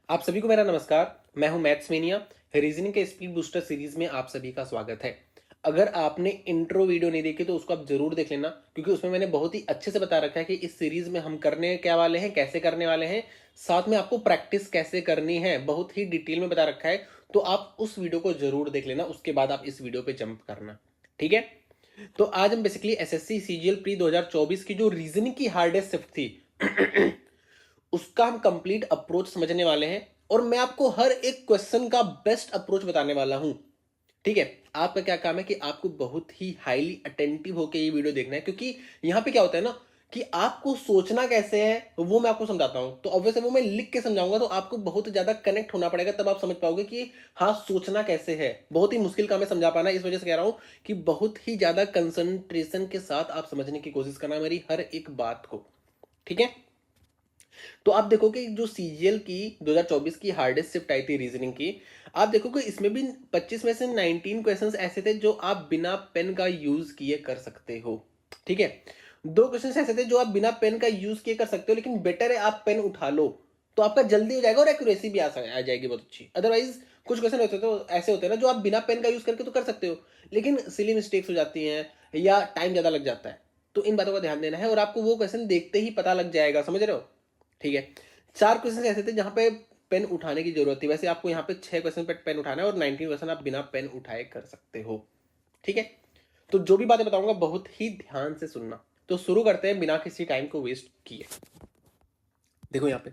आप सभी को मेरा नमस्कार। मैं हूं मैथ्स मेनिया। रीजनिंग के स्पीड बूस्टर सीरीज में आप सभी का स्वागत है। अगर आपने इंट्रो वीडियो नहीं देखी तो उसको आप जरूर देख लेना, क्योंकि उसमें मैंने बहुत ही अच्छे से बता रखा है कि इस सीरीज में हम करने क्या वाले हैं, कैसे करने वाले हैं, साथ में आपको प्रैक्टिस कैसे करनी है, बहुत ही डिटेल में बता रखा है। तो आप उस वीडियो को जरूर देख लेना, उसके बाद आप इस वीडियो पे जंप करना। ठीक है। तो आज हम बेसिकली एसएससी सीजीएल प्री 2024 की जो रीजनिंग की हार्डेस्ट शिफ्ट थी उसका हम कंप्लीट अप्रोच समझने वाले हैं, और मैं आपको हर एक क्वेश्चन का बेस्ट अप्रोच बताने वाला हूं। ठीक है। आपका क्या काम है कि आपको बहुत ही हाईली अटेंटिव होकर ये वीडियो देखना है, क्योंकि यहां पे क्या होता है ना कि आपको सोचना कैसे है वो मैं आपको समझाता हूं। तो ऑब्वियसली वो मैं लिख के समझाऊंगा, तो आपको बहुत ज्यादा कनेक्ट होना पड़ेगा, तब आप समझ पाओगे कि हाँ सोचना कैसे है। बहुत ही मुश्किल काम है समझा पाना, इस वजह से कह रहा हूं कि बहुत ही ज्यादा कंसंट्रेशन के साथ आप समझने की कोशिश करना मेरी हर एक बात को। ठीक है। तो आप देखोगे जो सीजीएल की 2024 की हार्डेस्ट शिफ्ट आई थी रीजनिंग की, आप देखोगे इसमें भी 25 में से 19 क्वेश्चंस ऐसे थे जो आप बिना पेन का यूज किए कर सकते हो। ठीक है। दो क्वेश्चंस ऐसे थे जो आप बिना पेन का यूज किए कर सकते हो, लेकिन बेटर है आप पेन उठा लो, तो आपका जल्दी हो जाएगा और एक्यूरेसी भी आ जाएगी बहुत अच्छी। अदरवाइज कुछ क्वेश्चन होते तो ऐसे होते हैं ना जो आप बिना पेन का यूज करके तो कर सकते हो, लेकिन सिली मिस्टेक्स हो जाती हैं या टाइम ज्यादा लग जाता है। तो इन बातों का ध्यान देना है, और आपको वो क्वेश्चन देखते ही पता लग जाएगा। समझ रहे हो? ठीक है। चार क्वेश्चन ऐसे थे जहां पे पेन उठाने की जरूरत थी। वैसे आपको यहाँ पे 6 क्वेश्चन पे पेन उठाना है, और 19 क्वेश्चन आप बिना पेन उठाए कर सकते हो। ठीक है। तो जो भी बातें बताऊंगा बहुत ही ध्यान से सुनना। तो शुरू करते हैं बिना किसी टाइम को वेस्ट किए। देखो यहाँ पे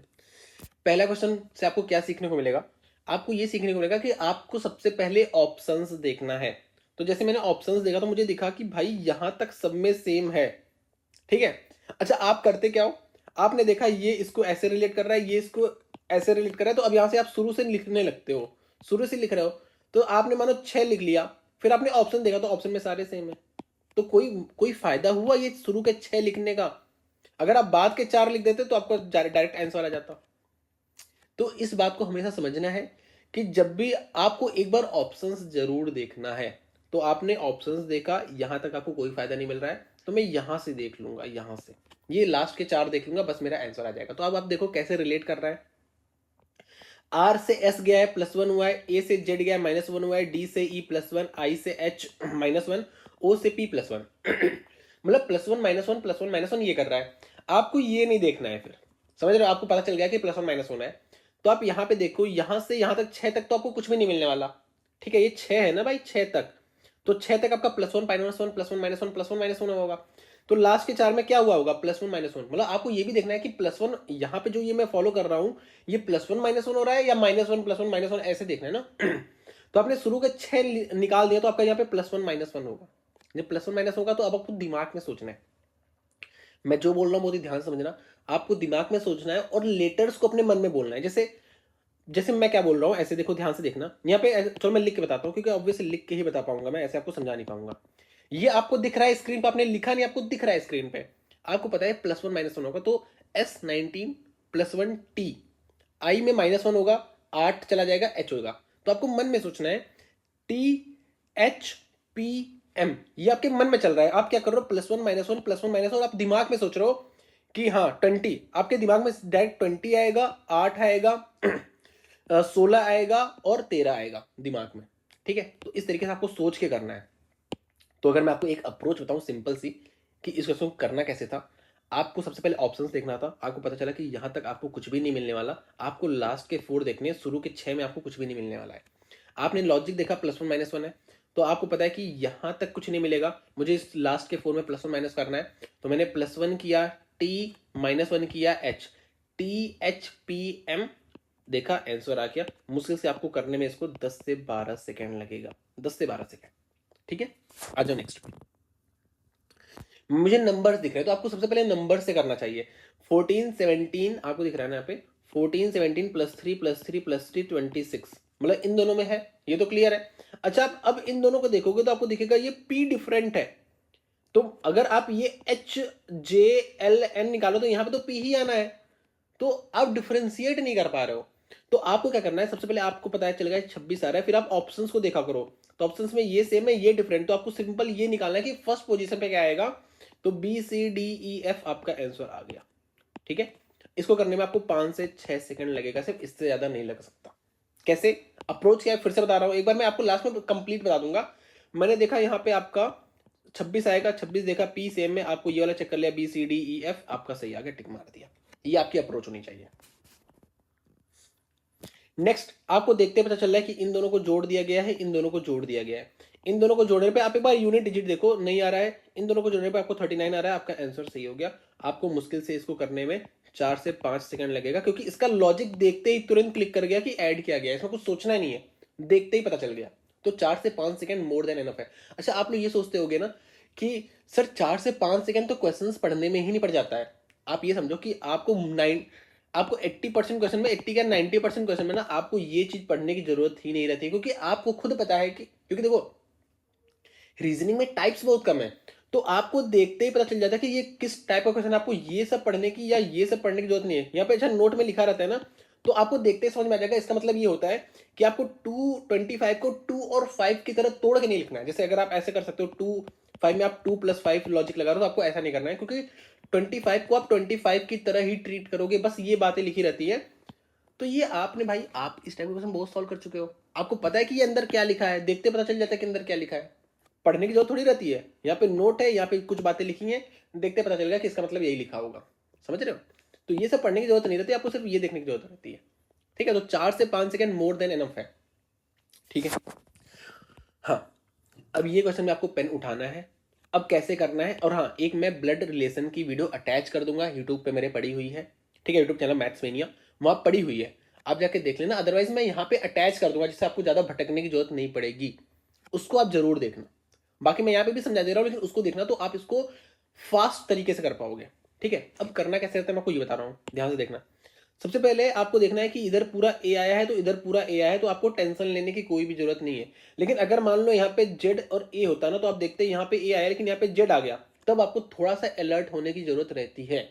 पहला क्वेश्चन से आपको क्या सीखने को मिलेगा। आपको ये सीखने को मिलेगा कि आपको सबसे पहले ऑप्शंस देखना है। तो जैसे मैंने ऑप्शंस देखा तो मुझे दिखा कि भाई यहां तक सब में सेम है। ठीक है। अच्छा, आप करते क्या हो, आपने देखा ये इसको ऐसे रिलेट कर रहा है, ये इसको ऐसे रिलेट कर रहा है, तो अब यहां से आप शुरू से लिखने लगते हो। शुरू से लिख रहे हो, तो आपने मानो 6 लिख लिया, फिर आपने ऑप्शन देखा तो ऑप्शन में सारे सेम है। तो कोई कोई फायदा हुआ ये शुरू के 6 लिखने का? अगर आप बाद के 4 लिख देते तो आपको डायरेक्ट आंसर आ जाता। तो इस बात को हमेशा समझना है कि जब भी आपको एक बार ऑप्शंस जरूर देखना है। तो आपने ऑप्शंस देखा, यहां तक आपको कोई फायदा नहीं मिल रहा है, तो मैं यहां से देख लूंगा, यहां से ये लास्ट के 4 देख लूंगा, बस मेरा आंसर आ जाएगा। तो अब आप देखो कैसे रिलेट कर रहा है। आर से एस गया है +1 हुआ है, ए से जेड गया है -1 हुआ है, डी से ई +1, आई से एच -1, ओ से पी +1 मतलब +1 -1 +1 -1 ये कर रहा है। आपको ये नहीं देखना है। फिर समझ रहे हो? आपको पता चल गया कि +1 -1 है। तो आप यहां पे देखो, यहां से यहां तक 6 तक तो आपको कुछ भी नहीं मिलने वाला। ठीक है, ये 6 है ना भाई, 6 तक। तो 6 तक आपका +1 -1 +1 -1 +1 -1 होगा। तो लास्ट के 4 में क्या हुआ होगा? +1 -1। मतलब आपको ये भी देखना है कि +1 यहां पे जो ये मैं फॉलो कर रहा हूं, ये +1 -1 हो रहा है या -1 +1 -1, ऐसे देखना है ना। तो आपने शुरू के 6 निकाल दिया, तो आपका यहाँ पे +1 -1 होगा। जब +1 -1 होगा तो अब आपको दिमाग में सोचना है। मैं जो बोल रहा हूँ बहुत ही ध्यान से समझना। आपको दिमाग में सोचना है और लेटर्स को अपने मन में बोलना है। जैसे जैसे मैं क्या बोल रहा हूँ ऐसे देखो, ध्यान से देखना। यहाँ पे चलो मैं लिख के बताता हूँ, क्योंकि ऑब्वियसली लिख के ही बता पाऊंगा, मैं ऐसे आपको समझा नहीं पाऊंगा। ये आपको दिख रहा है स्क्रीन पे, आपने लिखा नहीं, आपको दिख रहा है स्क्रीन पे। आपको पता है +1 -1 होगा, तो S19 +1 T, आई में -1 होगा, 8 चला जाएगा, H होगा। तो आपको मन में सोचना है THPM, ये आपके मन में चल रहा है। आप क्या कर रहे हो? +1 -1 +1 -1, और आप दिमाग में सोच रहे हो कि हाँ 20। आपके दिमाग में डायरेक्ट 20 आएगा, 8 आएगा, 16 आएगा और 13 आएगा दिमाग में। ठीक है। तो इस तरीके से आपको सोच के करना है। तो अगर मैं आपको एक अप्रोच बताऊं सिंपल सी कि इस क्वेश्चन को करना कैसे था। आपको सबसे पहले ऑप्शंस देखना था। आपको पता चला कि यहां तक आपको कुछ भी नहीं मिलने वाला। आपको लास्ट के 4 देखने हैं, शुरू के 6 में आपको कुछ भी नहीं मिलने वाला है। आपने लॉजिक देखा +1 -1 है, तो आपको पता है कि यहां तक कुछ नहीं मिलेगा, मुझे इस लास्ट के 4 में +1 माइनस करना है। तो मैंने +1 किया, T -1 किया, H, THPM देखा, आंसर आ गया। मुश्किल से आपको करने में इसको 10 से 12 सेकेंड लगेगा, 10 से 12 सेकेंड। ठीक है। आ जाओ नेक्स्ट। मुझे नंबर्स दिख रहे हैं, तो आपको सबसे पहले नंबर से करना चाहिए। 14 17 आपको दिख रहा है ना यहाँ पे, 14 17 +3 +3 +3 26, मतलब इन दोनों में है, ये तो क्लियर है। अच्छा, आप अब इन दोनों को देखोगे तो आपको दिखेगा ये P डिफरेंट है। तो अगर आप ये HJLN निकालो तो यहाँ पे तो P ही आना है। तो आप डिफरेंशिएट नहीं कर पा रहे हो। तो आपको क्या करना है, सबसे पहले आपको पता है चलेगा 26 आ रहा है, फिर आप ऑप्शंस को देखा करो। तो ऑप्शंस में ये सेम है, ये डिफरेंट। तो आपको सिंपल ये निकालना है कि फर्स्ट पोजीशन पे क्या आएगा। तो B C D E F आपका आंसर आ गया। ठीक है। इसको करने में आपको 5 से 6 सेकंड लगेगा, सिर्फ इससे ज्यादा नहीं लग सकता। कैसे अप्रोच क्या है फिर से बता रहा हूं, एक बार मैं आपको लास्ट में कंप्लीट बता दूंगा। मैंने देखा यहाँ पे आपका 26 आएगा, 26 देखा पी सेम में, आपको ये वाला चेक कर लिया, B C D E F आपका सही आ गया, टिक मार दिया। ये आपकी अप्रोच होनी चाहिए। नेक्स्ट आपको देखते पता चल रहा है कि इन दोनों को जोड़ दिया गया है, इन दोनों को जोड़ दिया गया है। इन दोनों को जोड़ने पे आप एक बार यूनिट डिजिट देखो, नहीं आ रहा है। इन दोनों को जोड़ने पे आपको 39 आ रहा है, आपका आंसर सही हो गया। आपको मुश्किल से इसको करने में 4 से 5 सेकंड लगेगा, क्योंकि इसका लॉजिक देखते ही तुरंत क्लिक कर गया कि ऐड किया गया, इसमें कुछ सोचना ही नहीं है, देखते ही पता चल गया। तो 4 से 5 सेकंड मोर देन एनफ है। अच्छा आप लोग ये सोचते होगे ना कि सर 4 से 5 सेकंड तो क्वेश्चंस पढ़ने में ही नहीं पड़ जाता है। आप ये समझो कि आपको 80% क्वेश्चन में, 80 क्या 90% क्वेश्चन में ना आपको ये चीज पढ़ने की जरूरत ही नहीं रहती, क्योंकि आपको खुद पता है कि, क्योंकि देखो रीजनिंग में टाइप्स बहुत कम है, तो आपको देखते ही पता चल जाता है कि ये किस टाइप का क्वेश्चन। आपको ये सब पढ़ने की या ये सब पढ़ने की जरूरत नहीं है। यहाँ पे अच्छा नोट में लिखा रहता है ना, तो आपको देखते ही समझ में आ जाएगा। इसका मतलब ये होता है कि आपको 225 को 2 और 5 की तरह तोड़ के नहीं लिखना है। जैसे अगर आप ऐसे कर सकते हो 2 5 में आप 2 + 5 लॉजिक लगा रहे हो, तो आपको ऐसा नहीं करना है, क्योंकि 25 को आप 25 की तरह ही ट्रीट करोगे, बस ये बातें लिखी रहती है। तो ये आपने भाई, आप इस टाइप के क्वेश्चन बहुत सॉल्व कर चुके हो, आपको पता है कि ये अंदर क्या लिखा है, देखते पता चल जाता है कि अंदर क्या लिखा है। पढ़ने की जरूरत थोड़ी रहती है, यहाँ पे नोट है, यहाँ पे कुछ बातें लिखी हैं, देखते पता चल गया कि इसका मतलब यही लिखा होगा। समझ रहे हो? तो ये सब पढ़ने की जरूरत नहीं रहती, आपको सिर्फ ये देखने की जरूरत रहती है। ठीक है, तो 4 से 5 सेकंड मोर देन एनफ है। ठीक है, हाँ अब ये क्वेश्चन में आपको पेन उठाना है, अब कैसे करना है। और हाँ, एक मैं ब्लड रिलेशन की वीडियो अटैच कर दूंगा, यूट्यूब पे मेरे पड़ी हुई है। ठीक है, यूट्यूब चैनल मैथ्समेनिया, वहां पड़ी हुई है, आप जाके देख लेना। अदरवाइज मैं यहाँ पे अटैच कर दूंगा, जिससे आपको ज्यादा भटकने की जरूरत नहीं पड़ेगी, उसको आप जरूर देखना। बाकी मैं यहाँ पे भी समझा दे रहा हूँ, लेकिन उसको देखना तो आप इसको फास्ट तरीके से कर पाओगे। ठीक है, अब करना कैसे रहता है मैं आपको ये बता रहा हूँ, ध्यान से देखना। सबसे पहले आपको देखना है कि इधर पूरा ए आया है तो इधर पूरा ए आया है, तो आपको टेंशन लेने की कोई भी जरूरत नहीं है। लेकिन अगर मान लो यहाँ पे जेड और ए होता ना, तो आप देखते हैं यहाँ पे ए आया लेकिन यहाँ पे जेड आ गया, तब आपको थोड़ा सा अलर्ट होने की जरूरत रहती है।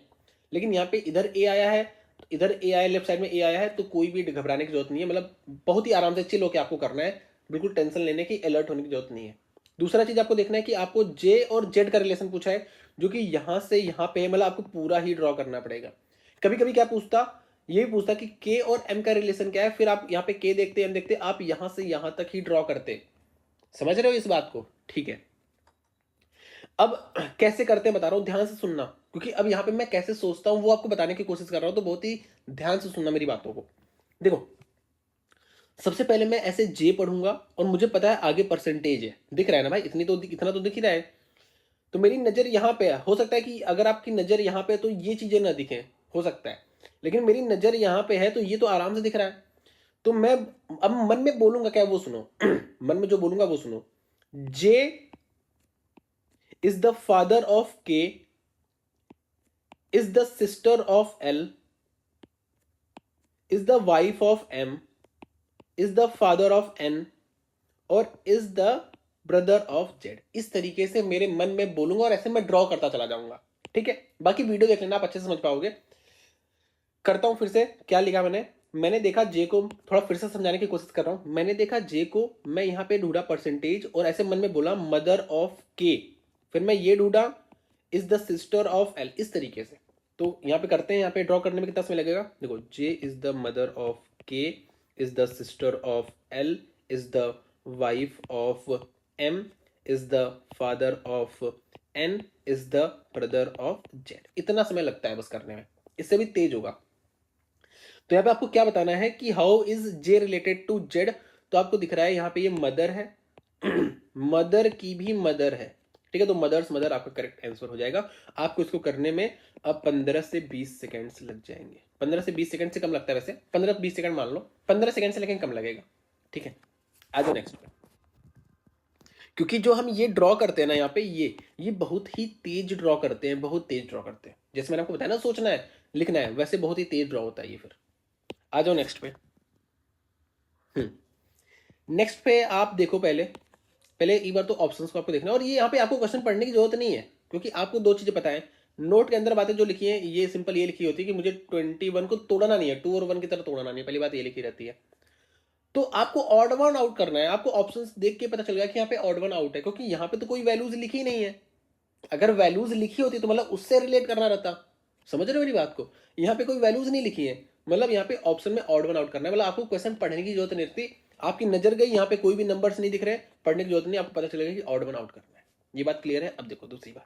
लेकिन यहाँ पे इधर ए आया है, तो इधर ए आया, लेफ्ट साइड में ए आया है, तो कोई भी घबराने की जरूरत नहीं है। मतलब बहुत ही आराम से चिल होकर आपको करना है, बिल्कुल टेंशन लेने की, अलर्ट होने की जरूरत नहीं है। दूसरा चीज आपको देखना है कि आपको जे और जेड का रिलेशन पूछा है, जो कि यहां से यहां पे है, मतलब आपको पूरा ही ड्रॉ करना पड़ेगा। कभी कभी क्या पूछता, ये भी पूछता कि के और एम का रिलेशन क्या है, फिर आप यहाँ पे के देखते एम देखते, आप यहां से यहां तक ही ड्रॉ करते। समझ रहे हो इस बात को? ठीक है, अब कैसे करते हैं बता रहा हूं, ध्यान से सुनना, क्योंकि अब यहाँ पे मैं कैसे सोचता हूं वो आपको बताने की कोशिश कर रहा हूं, तो बहुत ही ध्यान से सुनना मेरी बातों को। देखो, सबसे पहले मैं ऐसे जे पढ़ूंगा, और मुझे पता है आगे परसेंटेज है, दिख रहा है ना भाई, इतना तो दिख ही रहा है। तो मेरी नजर यहाँ पे है, हो सकता है कि अगर आपकी नजर यहाँ पे है तो ये चीजें ना दिखें, हो सकता है, लेकिन मेरी नजर यहाँ पे है तो ये तो आराम से दिख रहा है। तो मैं अब मन में बोलूंगा क्या, वो सुनो मन में जो बोलूंगा वो सुनो। J is the father of K, is the sister of L, is the wife of M, is the father of N, और is the brother of Z. इस तरीके से मेरे मन में बोलूंगा और ऐसे मैं ड्रॉ करता चला जाऊंगा। ठीक है, बाकी वीडियो देख लेना, आप अच्छे से समझ पाओगे। करता हूं फिर से, क्या लिखा मैंने देखा जे को, थोड़ा फिर से समझाने की कोशिश कर रहा हूं। मैंने देखा जे को, मैं यहां पे ढूंढा परसेंटेज, और ऐसे मन में बोला मदर ऑफ के, फिर मैं ये ढूंढा is the sister of L, इस तरीके से। तो यहाँ पे करते हैं, यहाँ पे ड्रॉ करने में कितना समय लगेगा, देखो J is the mother of K, is the sister of L, is the wife of M, is the father of N, is the brother of Z. इतना समय लगता है बस करने में, इससे भी तेज होगा। तो यहाँ पे आपको क्या बताना है कि how is J related to Z. तो आपको दिख रहा है यहाँ पे ये मदर है मदर की भी मदर है। ठीक है, तो मदर्स मदर आपका करेक्ट आंसर हो जाएगा। आपको इसको करने में अब 15 से 20 सेकंड लग जाएंगे। 15 से 20 सेकंड से कम लगता है वैसे, 15-20 सेकंड मान लो, 15 सेकंड से लेकिन कम लगेगा। ठीक है, आ जाओ नेक्स्ट पे। क्योंकि जो हम ये ड्रॉ करते हैं ना यहाँ पे, ये बहुत ही तेज ड्रॉ करते हैं, बहुत तेज ड्रॉ करते हैं। जैसे मैंने आपको बताया ना, सोचना है लिखना है, वैसे बहुत ही तेज ड्रॉ होता है ये। फिर आ जाओ नेक्स्ट पे। नेक्स्ट पे आप देखो, पहले पहले एक बार तो ऑप्शंस को आपको देखना है, और ये यहाँ पे आपको क्वेश्चन पढ़ने की जरूरत नहीं है, क्योंकि आपको दो चीजें पता है। नोट के अंदर बातें जो लिखी है, ये सिंपल ये लिखी होती है कि मुझे 21 को तोड़ना नहीं है, 2 और 1 की तरह तोड़ना नहीं है, पहली बात ये लिखी रहती है। तो आपको ऑड वन आउट करना है। आपको ऑप्शंस देख के पता चल गया कि यहाँ पे ऑड वन आउट है, क्योंकि यहाँ पे तो कोई वैल्यूज लिखी नहीं है। अगर वैल्यूज लिखी होती तो मतलब उससे रिलेट करना रहता, समझ रहे हो मेरी बात को? यहाँ पे कोई वैल्यूज नहीं लिखी है, मतलब यहाँ पे ऑप्शन में ऑड वन आउट करना है, मतलब आपको क्वेश्चन पढ़ने की जरूरत नहीं रहती, आपकी नजर गई यहाँ पे कोई भी नंबर्स नहीं दिख रहे, पढ़ने की जरूरत नहीं, आपको पता चलेगा कि ऑड वन आउट करना है। ये बात क्लियर है? अब देखो दूसरी बात,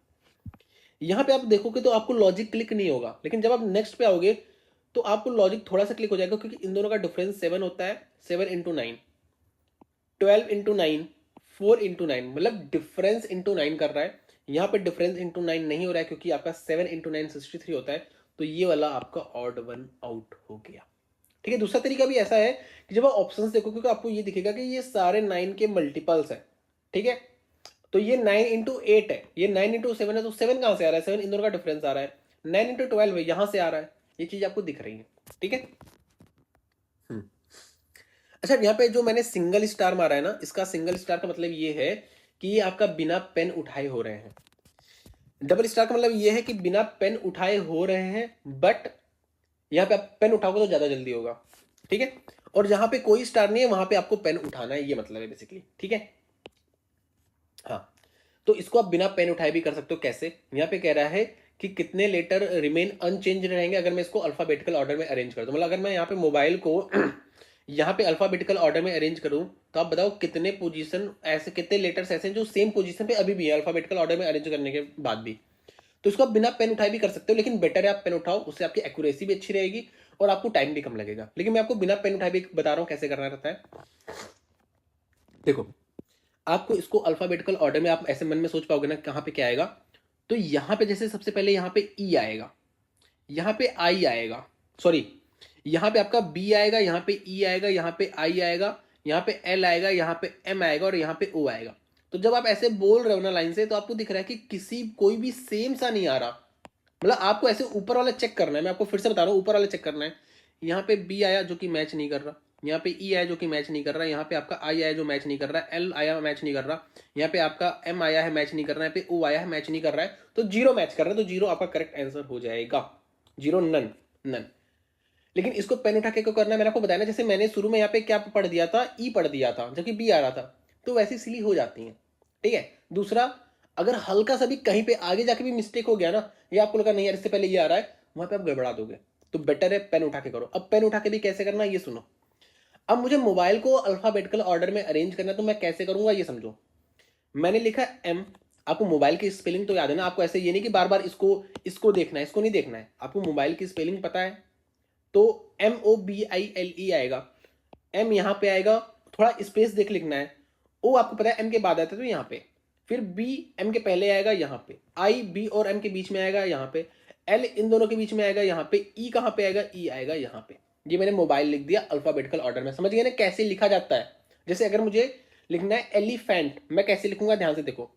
यहाँ पे आप देखोगे तो आपको लॉजिक क्लिक नहीं होगा, लेकिन जब आप नेक्स्ट पे आओगे तो आपको लॉजिक थोड़ा सा क्लिक हो जाएगा, क्योंकि इन दोनों का डिफरेंस 7 होता है। 7 इंटू 9, 12 इंटू 9, 4 इंटू 9, मतलब डिफरेंस इंटू 9 कर रहा है। यहाँ पे डिफरेंस इंटू 9 नहीं हो रहा है, क्योंकि आपका 7 इंटू 9 63 होता है, तो ये वाला आपका ऑड वन आउट हो गया। ठीक है, दूसरा तरीका भी ऐसा है कि जब आप ऑप्शंस देखो, क्योंकि आपको ये दिखेगा कि ये सारे 9 के मल्टीपल्स है। ठीक है, तो ये 9 इंटू 8 है, ये 9 इंटू 7 है, तो 7 कहां से आ रहा है? 7 इन दोनों का डिफरेंस आ रहा है। 9 इंटू 12 है, यहां से आ रहा है, ये चीज आपको दिख रही है। ठीक है, अच्छा यहाँ पे जो मैंने सिंगल स्टार मारा है ना, इसका सिंगल स्टार का मतलब ये है कि ये आपका बिना पेन उठाए हो रहे हैं। डबल स्टार का मतलब ये है कि बिना पेन उठाए हो रहे हैं, बट यहाँ पे आप पेन उठाओगे तो ज्यादा जल्दी होगा। ठीक है, और जहां पे कोई स्टार नहीं है वहां पे आपको पेन उठाना है, ये मतलब है बेसिकली। ठीक है, हाँ, तो इसको आप बिना पेन उठाए भी कर सकते हो। कैसे? यहाँ पे कह रहा है कि कितने लेटर रिमेन अनचेंज रहेंगे अगर मैं इसको अल्फाबेटिकल ऑर्डर में अरेंज कर दूं। मतलब अगर मैं यहाँ पे मोबाइल को यहाँ पे अल्फाबेटिकल ऑर्डर में अरेंज करूं, तो आप बताओ कितने पोजीशन ऐसे, कितने लेटर्स ऐसे हैं जो सेम पोजीशन पे अभी भी है अल्फाबेटिकल ऑर्डर में अरेंज करने के बाद भी। तो इसको आप बिना पेन उठाए भी कर सकते हो, लेकिन बेटर है आप पेन उठाओ, उससे आपकी एक्यूरेसी भी अच्छी रहेगी और आपको टाइम भी कम लगेगा। लेकिन मैं आपको बिना पेन उठाए भी बता रहा हूं कैसे करना रहता है। देखो, आपको इसको अल्फाबेटिकल ऑर्डर में आप ऐसे मन में सोच पाओगे ना कहां पे क्या आएगा, तो यहां पे जैसे सबसे पहले यहाँ पे ई आएगा, यहाँ पे आई आएगा, सॉरी, यहाँ पे आपका बी आएगा, यहाँ पे ई आएगा, यहाँ पे आई आएगा, यहाँ पे एल आएगा, यहाँ पे एम आएगा और यहाँ पे ओ आएगा। तो जब आप ऐसे बोल रहे हो ना लाइन से, तो आपको दिख रहा है कि किसी कोई भी सेम सा नहीं आ रहा। मतलब आपको ऐसे ऊपर वाला चेक करना है, मैं आपको फिर से बता रहा हूँ, ऊपर वाला चेक करना है। यहाँ पे बी आया जो कि मैच नहीं कर रहा, यहाँ पे ई आया जो कि मैच नहीं कर रहा, यहाँ पे आपका आई आया जो मैच नहीं कर रहा, एल आया मैच नहीं कर रहा, यहाँ पे आपका एम आया है मैच नहीं कर रहा है, यहाँ पे ओ आया है मैच नहीं कर रहा है, तो जीरो मैच कर रहा है, तो जीरो आपका करेक्ट आंसर हो जाएगा। Zero, none, none. लेकिन इसको पेन उठा के क्यों करना है, मैंने आपको बताया ना, जैसे मैंने शुरू में यहाँ पे क्या पढ़ दिया था, ई पढ़ दिया था जबकि बी आ रहा था, तो वैसी सिली हो जाती है। ठीक है, दूसरा, अगर हल्का सा भी कहीं पे आगे जाके भी मिस्टेक हो गया ना, ये आपको लगा नहीं यार इससे पहले ये आ रहा है, वहां पे आप गड़बड़ा दोगे, तो बेटर है पेन उठा के करो। अब पेन उठा के भी कैसे करना ये सुनो। अब मुझे मोबाइल को अल्फाबेटिकल ऑर्डर में अरेंज करना है, तो मैं कैसे करूंगा ये समझो। मैंने लिखा एम, आपको मोबाइल की स्पेलिंग तो याद है ना, आपको ऐसे ये नहीं कि बार बार इसको इसको देखना है, इसको नहीं देखना है, आपको मोबाइल की स्पेलिंग पता है, तो MOBILE आएगा। एम यहाँ पे आएगा, थोड़ा स्पेस देख लिखना है। ओ आपको पता है एम के बाद आता है तो यहाँ पे, फिर बी एम के पहले आएगा यहाँ पे, आई बी और एम के बीच में आएगा यहाँ पे, एल इन दोनों के बीच में आएगा यहाँ पे, ई कहाँ पे आएगा, ई आएगा यहाँ पे। ये मैंने मोबाइल लिख दिया अल्फाबेटिकल ऑर्डर में। समझ गए ना कैसे लिखा जाता है? जैसे अगर मुझे लिखना है एलिफेंट, मैं कैसे लिखूंगा ध्यान से देखो,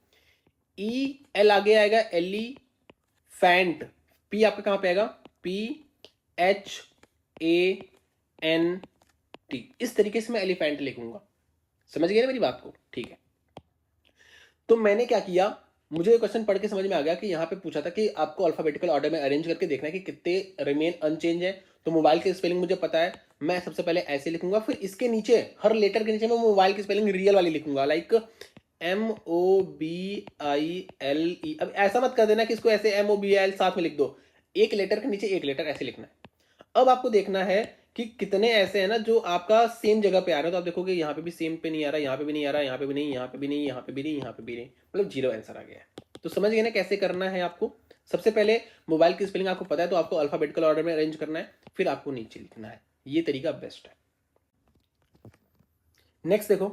ई एल आगे आएगा, एलिफेंट, पी आपका कहाँ पे आएगा, PHANT, इस तरीके से मैं एलिफेंट लिखूंगा। समझ गए ना मेरी बात को? ठीक है, तो मैंने क्या किया, मुझे क्वेश्चन पढ़ के समझ में आ गया कि यहाँ पे पूछा था कि आपको अल्फाबेटिकल ऑर्डर में अरेंज करके देखना है कि कितने रिमेन अनचेंज है। तो मोबाइल की स्पेलिंग मुझे पता है, मैं सबसे पहले ऐसे लिखूंगा, फिर इसके नीचे हर लेटर के नीचे मैं मोबाइल की स्पेलिंग रियल वाली लिखूंगा, लाइक MOBILE। अब ऐसा मत कर देना कि इसको ऐसे MOBIL साथ में लिख दो, एक लेटर के नीचे एक लेटर ऐसे लिखना है। अब आपको देखना है कि कितने ऐसे हैं ना जो आपका सेम जगह पे आ रहे हैं, तो आप देखोगे यहाँ पे भी सेम पे नहीं आ रहा, यहाँ पे भी नहीं आ रहा, यहाँ पे भी नहीं, यहाँ पे भी नहीं, यहाँ पे भी नहीं, यहाँ पे भी नहीं, मतलब जीरो आंसर आ गया है। तो समझ गए ना कैसे करना है आपको। सबसे पहले मोबाइल की स्पेलिंग आपको पता है, तो आपको अल्फाबेटिकल ऑर्डर में अरेंज करना है, फिर आपको नीचे लिखना है, ये तरीका बेस्ट है। नेक्स्ट देखो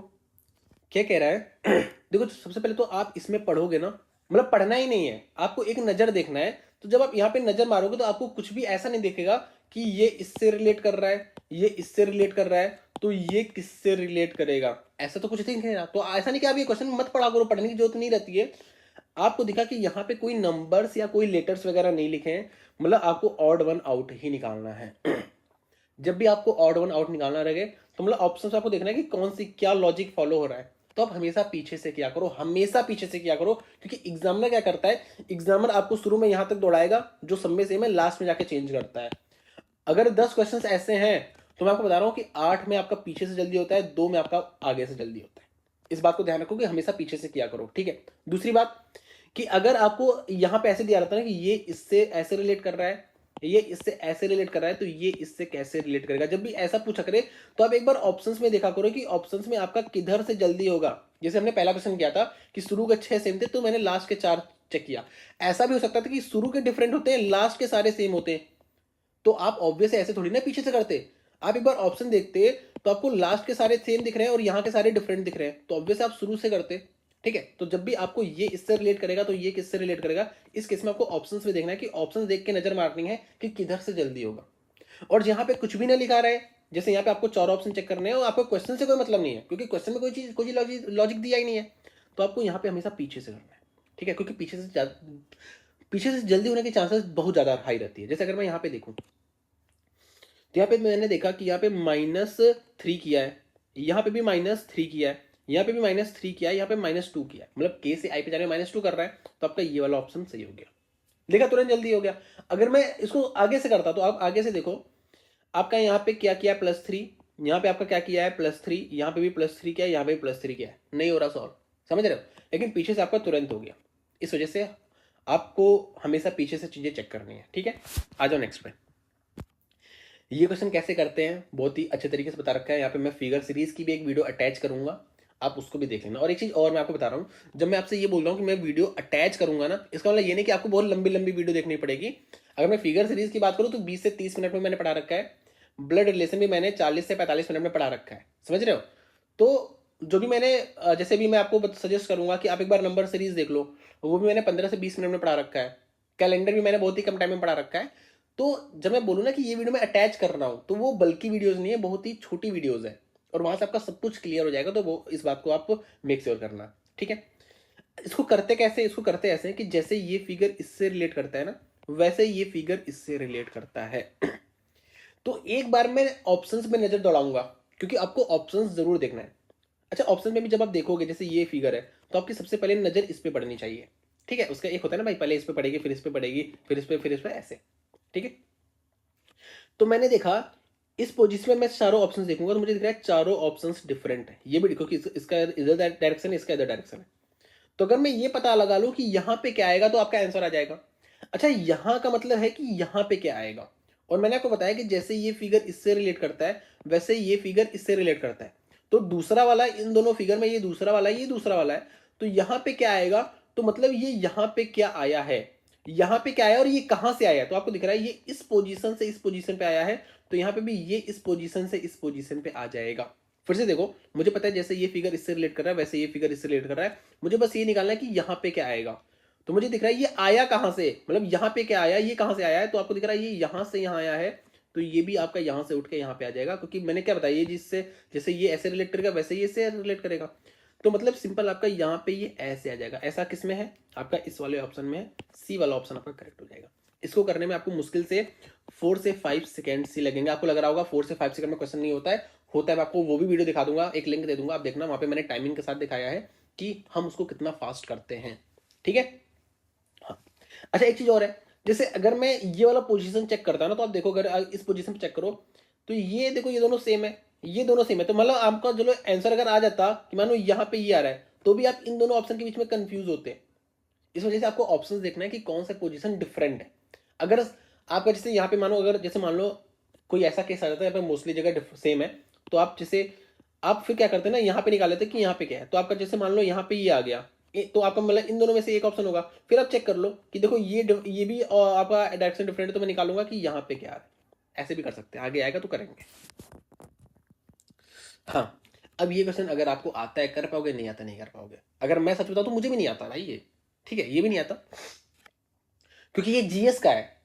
क्या कह रहा है। देखो सबसे पहले तो आप इसमें पढ़ोगे ना, मतलब पढ़ना ही नहीं है, आपको एक नजर देखना है। तो जब आप यहाँ पे नजर मारोगे तो आपको कुछ भी ऐसा नहीं दिखेगा कि ये इससे रिलेट कर रहा है, ये इससे रिलेट कर रहा है, तो ये किससे रिलेट करेगा, ऐसा तो कुछ नहीं है। तो ऐसा नहीं कि आप ये क्वेश्चन मत पढ़ा करो, पढ़ने की जरूरत नहीं रहती है। आपको दिखा कि यहाँ पे कोई नंबर्स या कोई लेटर्स वगैरह नहीं लिखे हैं, मतलब आपको ऑड वन आउट ही निकालना है। जब भी आपको ऑड वन आउट निकालना रहे, तो मतलब ऑप्शन आपको देखना है कि कौन सी क्या लॉजिक फॉलो हो रहा है, तो आप हमेशा पीछे से किया करो, हमेशा पीछे से किया करो, क्योंकि एग्जामिनर क्या करता है, एग्जामिनर आपको शुरू में यहां तक दौड़ाएगा, जो सब में सेम है लास्ट में जाके चेंज करता है। अगर 10 क्वेश्चंस ऐसे हैं, तो मैं आपको बता रहा हूं कि 8 में आपका पीछे से जल्दी होता है, 2 में आपका आगे से जल्दी होता है। इस बात को ध्यान रखो कि हमेशा पीछे से किया करो, ठीक है। दूसरी बात कि अगर आपको यहां पे ऐसे दिया रहता है कि ये इससे ऐसे रिलेट कर रहा है, ये इससे ऐसे रिलेट कर रहा है तो ये इससे कैसे रिलेट करेगा। जब भी ऐसा पूछा करे तो आप एक बार ऑप्शंस में देखा करो कि ऑप्शंस में आपका किधर से जल्दी होगा। जैसे हमने पहला क्वेश्चन किया था कि शुरू के 6 सेम थे तो मैंने लास्ट के 4 चेक किया। ऐसा भी हो सकता था कि शुरू के डिफरेंट होते हैं, लास्ट के सारे सेम होते हैं, तो आप ऑब्वियस ऐसे थोड़ी ना पीछे से करते। आप एक बार ऑप्शन देखते तो आपको लास्ट के सारे सेम दिख रहे हैं और यहाँ के सारे डिफरेंट दिख रहे हैं, तो ऑब्वियस आप शुरू से करते। ठीक है, तो जब भी आपको ये इससे रिलेट करेगा तो ये किससे रिलेट करेगा, इस केस में आपको ऑप्शंस में देखना है कि ऑप्शंस देख के नजर मारनी है कि किधर से जल्दी होगा। और जहां पे कुछ भी ना लिखा रहे, जैसे यहाँ पे आपको 4 ऑप्शन चेक करने हैं और आपको क्वेश्चन से कोई मतलब नहीं है क्योंकि क्वेश्चन में कोई लॉजिक दिया ही नहीं है, तो आपको यहाँ पे हमेशा पीछे से करना है। ठीक है, क्योंकि पीछे से जल्दी होने की चांसेस बहुत ज्यादा हाई रहती है। जैसे अगर मैं यहाँ पे देखूँ तो यहाँ पे मैंने देखा कि यहाँ पे -3 किया है, यहाँ पे भी -3 किया है, यहाँ पे भी -3 किया है, यहाँ पे -2 किया है, मतलब के से आई पे जाने में -2 कर रहा है, तो आपका ये वाला ऑप्शन सही हो गया। देखा, तुरंत जल्दी हो गया। अगर मैं इसको आगे से करता तो आप आगे से देखो, आपका यहाँ पे क्या किया है +3, यहाँ पे आपका क्या किया है +3, यहाँ पे भी +3 किया है, यहाँ पे भी +3 किया है, नहीं हो रहा सॉल्व, समझ रहे हो। लेकिन पीछे से आपका तुरंत हो गया। इस वजह से आपको हमेशा पीछे से चीजें चेक करनी है। ठीक है, आ जाओ नेक्स्ट पे। ये क्वेश्चन कैसे करते हैं बहुत ही अच्छे तरीके से बता रखा है। यहाँ पे मैं फिगर सीरीज की भी एक वीडियो अटैच करूंगा, आप उसको भी देख लेना। और एक चीज और मैं आपको बता रहा हूँ, जब मैं आपसे ये बोल रहा हूँ कि मैं वीडियो अटैच करूंगा ना, इसका मतलब ये नहीं कि आपको बहुत लंबी लंबी वीडियो देखनी पड़ेगी। अगर मैं फिगर सीरीज की बात करूँ तो 20 से 30 मिनट में मैंने पढ़ा रखा है, ब्लड रिलेशन भी मैंने 40 से 45 मिनट में पढ़ा रखा है, समझ रहे हो। तो जो भी मैंने जैसे भी मैं आपको सजेस्ट करूंगा कि आप एक बार नंबर सीरीज देख लो, वो भी मैंने 15 से 20 मिनट में पढ़ा रखा है। कैलेंडर भी मैंने बहुत ही कम टाइम में पढ़ा रखा है। तो जब मैं बोलूँ ना कि ये वीडियो मैं अटैच कर रहा हूँ, तो वो बल्कि वीडियोज नहीं है, बहुत ही छोटी वीडियोज है, और वहां से आपका सब कुछ क्लियर हो जाएगा। तो वो इस बात को आप मेक श्योर करना। ठीक है, इसको करते कैसे, इसको करते ऐसे कि जैसे ये फिगर इससे रिलेट करता है ना, वैसे ये फिगर इससे रिलेट करता है। तो एक बार मैं ऑप्शंस में नजर दौड़ाऊंगा, क्योंकि आपको ऑप्शंस जरूर देखना है। अच्छा, ऑप्शन में भी जब आप देखोगे, जैसे ये फिगर है, तो आपकी सबसे पहले नजर इस पे पड़नी चाहिए। ठीक है, उसका एक होता है ना भाई, पहले इस पे पड़ेगी, फिर इस पे पड़ेगी, फिर इस पे ऐसे। ठीक है, तो मैंने देखा इस पोजीशन में मैं चारों ऑप्शंस देखूंगा तो मुझे दिख रहा है चारों ऑप्शंस डिफरेंट है। ये भी देखो कि इसका इधर डायरेक्शन है, इसका इधर डायरेक्शन है। तो अगर मैं ये पता लगा लूं कि यहां पे क्या आएगा तो आपका आंसर आ जाएगा। अच्छा, यहां का मतलब है कि यहां पे क्या आएगा। और मैंने आपको बताया कि जैसे ये फिगर इससे रिलेट करता है, वैसे ये फिगर इससे रिलेट करता है। तो दूसरा वाला, इन दोनों फिगर में ये दूसरा वाला है, ये दूसरा वाला है, तो यहां पे क्या आएगा, तो मतलब ये यहां पे क्या आया है, यहां पे क्या आया और ये कहां से आया। तो आपको दिख रहा है ये इस पोजीशन से इस पोजीशन पे आया है, तो यहां पे भी ये इस पोजीशन से इस पोजीशन पे आ जाएगा। फिर से देखो, मुझे पता है जैसे ये फिगर इससे रिलेट कर रहा है, वैसे ये फिगर इससे रिलेट कर रहा है, मुझे बस ये निकालना है कि यहां पे क्या आएगा। तो मुझे दिख रहा है ये आया कहां से, मतलब यहां पे क्या आया, ये कहां से आया है, तो आपको दिख रहा है ये यहां से यहां आया है, तो ये भी आपका यहां से उठ के यहां पे आ जाएगा, क्योंकि मैंने क्या बताया, ये जिससे जैसे ये ऐसे रिलेट करेगा वैसे ये इससे रिलेट करेगा। तो मतलब सिंपल आपका यहाँ पे ये ऐसे आ जाएगा। ऐसा किस में है, आपका इस वाले ऑप्शन में है, सी वाला ऑप्शन आपका करेक्ट हो जाएगा। इसको करने में आपको मुश्किल से 4 से 5 सेकंड ही लगेंगे। आपको लग रहा होगा 4 से 5 सेकंड में क्वेश्चन नहीं होता है, होता है। मैं आपको वो भी वीडियो दिखा दूंगा, एक लिंक दे दूंगा, आप देखना, वहां पे मैंने टाइमिंग के साथ दिखाया है कि हम उसको कितना फास्ट करते हैं। ठीक है, हाँ। अच्छा, एक चीज और है, जैसे अगर मैं ये वाला पोजीशन चेक करता ना, तो आप देखो, अगर इस पोजीशन पे चेक करो तो ये देखो, ये दोनों सेम है, ये दोनों सेम है। तो मतलब आपका जो आंसर अगर आ जाता कि मानो यहाँ पे ये आ रहा है, तो भी आप इन दोनों ऑप्शन के बीच में कंफ्यूज होते हैं। इस वजह से आपको ऑप्शंस देखना है कि कौन सा पोजीशन डिफरेंट है। अगर आपका जैसे यहाँ पे मानो, अगर जैसे मान लो कोई ऐसा केस आ जाता है यहाँ पे मोस्टली जगह सेम है, तो आप जैसे आप फिर क्या करते हैं ना, यहाँ पे निकाल लेते हैं कि यहाँ पे क्या है। तो आपका जैसे मान लो यहाँ पे ये आ गया, तो आपका मतलब इन दोनों में से एक ऑप्शन होगा। फिर आप चेक कर लो कि देखो ये भी आपका डायरेक्शन डिफरेंट है, तो मैं निकालूंगा कि यहाँ पे क्या आ रहा है। ऐसे भी कर सकते हैं, आगे आएगा तो करेंगे। हाँ, अब ये क्वेश्चन अगर आपको आता है कर पाओगे, नहीं आता नहीं कर पाओगे। अगर मैं सच बताऊं तो मुझे भी नहीं आता भाई ये, ठीक है, ये भी नहीं आता, क्योंकि ये जीएस का है।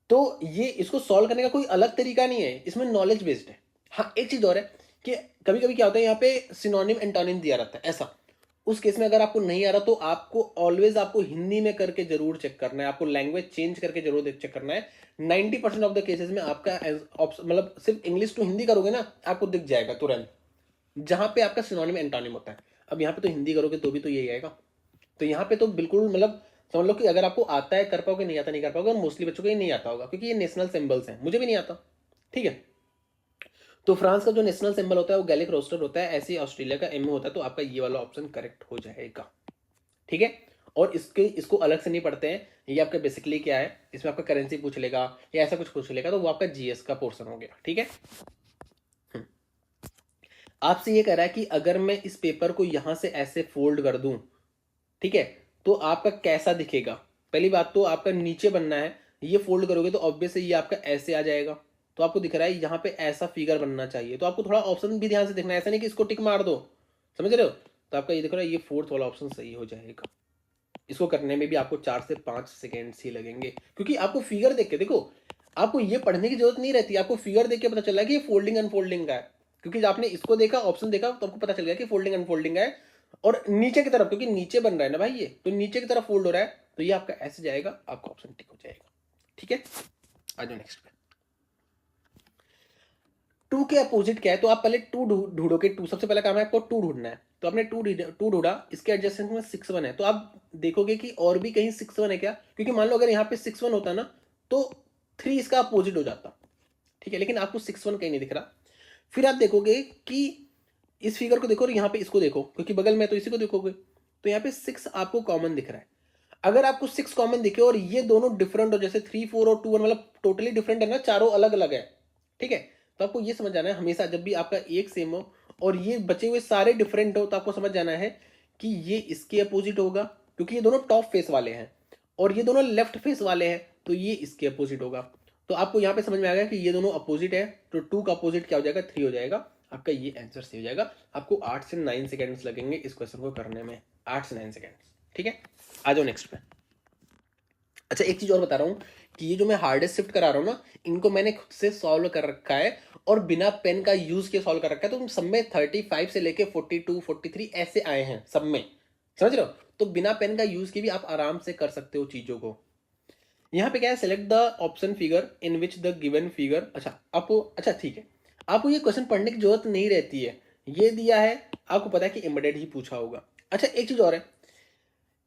तो ये इसको सॉल्व करने का कोई अलग तरीका नहीं है, इसमें नॉलेज बेस्ड है। हाँ, एक चीज और है कि कभी कभी क्या होता है, यहाँ पे सिनोनिम एंटोनिम दिया रहता है ऐसा। उस केस में अगर आपको नहीं आ रहा तो आपको ऑलवेज आपको हिंदी में करके जरूर चेक करना है, आपको लैंग्वेज चेंज करके जरूर चेक करना है। 90% ऑफ द केसेस में आपका मतलब सिर्फ इंग्लिश टू हिंदी करोगे ना, आपको दिख जाएगा तुरंत जहां पे आपका सिनोनिम एंटोनिम होता है। अब यहाँ पे तो हिंदी करोगे तो भी तो यही आएगा। तो यहाँ पे तो बिल्कुल मतलब समझ लो कि अगर आपको आता है कर पाओगे, नहीं आता नहीं कर पाओगे। और मोस्टली बच्चों को ये नहीं आता होगा, क्योंकि ये नेशनल सिंबल्स हैं, मुझे भी नहीं आता। ठीक है, तो फ्रांस का जो नेशनल सिंबल होता है वो गैलिक रोस्टर होता है, ऐसे ही ऑस्ट्रेलिया का एमओ होता है। तो आपका ये वाला ऑप्शन करेक्ट हो जाएगा। ठीक है, और इसको अलग से नहीं पढ़ते हैं। ये आपका बेसिकली क्या है, इसमें आपका करेंसी पूछ लेगा या ऐसा कुछ पूछ लेगा, तो वो आपका जीएस का पोर्शन हो गया। ठीक है, आपसे ये कह रहा है कि अगर मैं इस पेपर को यहां से ऐसे फोल्ड कर दूं, ठीक है, तो आपका कैसा दिखेगा। पहली बात तो आपका नीचे बनना है, ये फोल्ड करोगे तो ऑब्वियस ये आपका ऐसे आ जाएगा। तो आपको दिख रहा है यहाँ पे ऐसा फिगर बनना चाहिए, तो आपको थोड़ा ऑप्शन भी ध्यान से देखना है, ऐसा नहीं कि इसको टिक मार दो, समझ रहे हो। तो आपका ये दिख रहा है, ये फोर्थ वाला ऑप्शन सही हो जाएगा। इसको करने में भी आपको 4 से 5 सेकेंड ही लगेंगे, क्योंकि आपको फिगर देख के देखो, आपको ये पढ़ने की जरूरत नहीं रहती, आपको फिगर देख के पता चला कि ये फोल्डिंग अनफोल्डिंग का है, क्योंकि आपने इसको देखा, ऑप्शन देखा, तो आपको पता चल गया कि फोल्डिंग अनफोल्डिंग है। और नीचे की तरफ, क्योंकि नीचे बन रहा है ना भाई ये, तो नीचे की तरफ फोल्ड हो रहा है, तो ये आपका ऐसे जाएगा, आपका ऑप्शन टिक हो जाएगा। ठीक है, आ जाओ नेक्स्ट पे। टू के अपोजिट क्या है, तो आप पहले टू ढूंढोगे। टू सबसे पहला काम है आपको टू ढूंढना है, तो आपने टू ढूंढा, इसके एडजस्टमेंट में 6 1 है, तो आप देखोगे कि और भी कहीं 6 1 है क्या, क्योंकि मान लो अगर यहाँ पे 6 1 होता ना, तो 3 इसका अपोजिट हो जाता। ठीक है, लेकिन आपको 6 1 कहीं नहीं दिख रहा। फिर आप देखोगे कि इस फिगर को देखो और यहाँ पे इसको देखो, क्योंकि बगल में तो इसी को देखोगे, तो यहाँ पे 6 आपको कॉमन दिख रहा है। अगर आपको 6 कॉमन दिखे और ये दोनों डिफरेंट हो, जैसे 3 4 और 2 1, मतलब टोटली डिफरेंट है ना, चारों अलग अलग है, ठीक है, तो आपको ये समझ जाना है हमेशा जब भी आपका एक सेम हो और ये बचे हुए सारे डिफरेंट हो, तो आपको समझ जाना है कि ये इसके अपोजिट होगा, क्योंकि ये दोनों टॉप फेस वाले हैं और ये दोनों लेफ्ट फेस वाले हैं, तो ये इसके अपोजिट होगा। तो आपको यहाँ पे समझ में आ गया कि ये दोनों अपोजिट है, तो 2 का अपोजिट क्या हो जाएगा, 3 हो जाएगा। आपका ये आंसर सही हो जाएगा। आपको 8 से 9 सेकेंड्स लगेंगे इस क्वेश्चन को करने में, 8 से 9 सेकेंड्स। ठीक है, आ जाओ नेक्स्ट पे। अच्छा, एक चीज और बता रहा हूँ कि ये जो मैं हार्डेस्ट शिफ्ट करा रहा हूँ ना, इनको मैंने खुद से सॉल्व कर रखा है और बिना पेन का यूज के सॉल्व कर रखा है, तो सब में 35 से लेके 42 43 ऐसे आए हैं सब में, समझ रहे हो। तो बिना पेन का यूज के भी आप आराम से कर सकते हो चीजों को। यहाँ पे क्या है, select the option figure in which the given figure. अच्छा आपको, अच्छा ठीक है, आपको ये क्वेश्चन पढ़ने की जरूरत नहीं रहती है, ये दिया है, आपको पता है कि एम्बेडेड ही पूछा होगा। अच्छा एक चीज और है,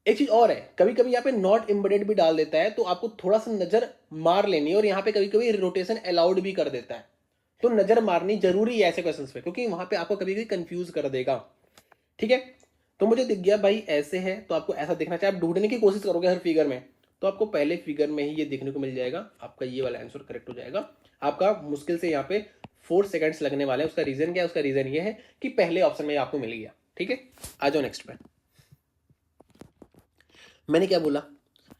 एक चीज और है, कभी कभी यहाँ पे नॉट एम्बेडेड भी डाल देता है, तो आपको थोड़ा सा नजर मार लेनी है, और यहाँ पे कभी कभी रोटेशन अलाउड भी कर देता है, तो नजर मारनी जरूरी है ऐसे क्वेश्चंस पे, क्योंकि वहां पे आपको कभी कभी कंफ्यूज कर देगा। ठीक है, तो मुझे दिख गया भाई ऐसे है, तो आपको ऐसा दिखना चाहिए, आप ढूंढने की कोशिश करोगे हर फिगर में, तो आपको पहले फिगर में ही ये देखने को मिल जाएगा, आपका ये वाला आंसर करेक्ट हो जाएगा। आपका मुश्किल से यहाँ पे 4 सेकंड्स लगने वाले हैं। उसका रीजन क्या है, उसका रीजन ये है कि पहले ऑप्शन में आपको मिल गया। ठीक है, आ जाओ नेक्स्ट पे। मैंने क्या बोला,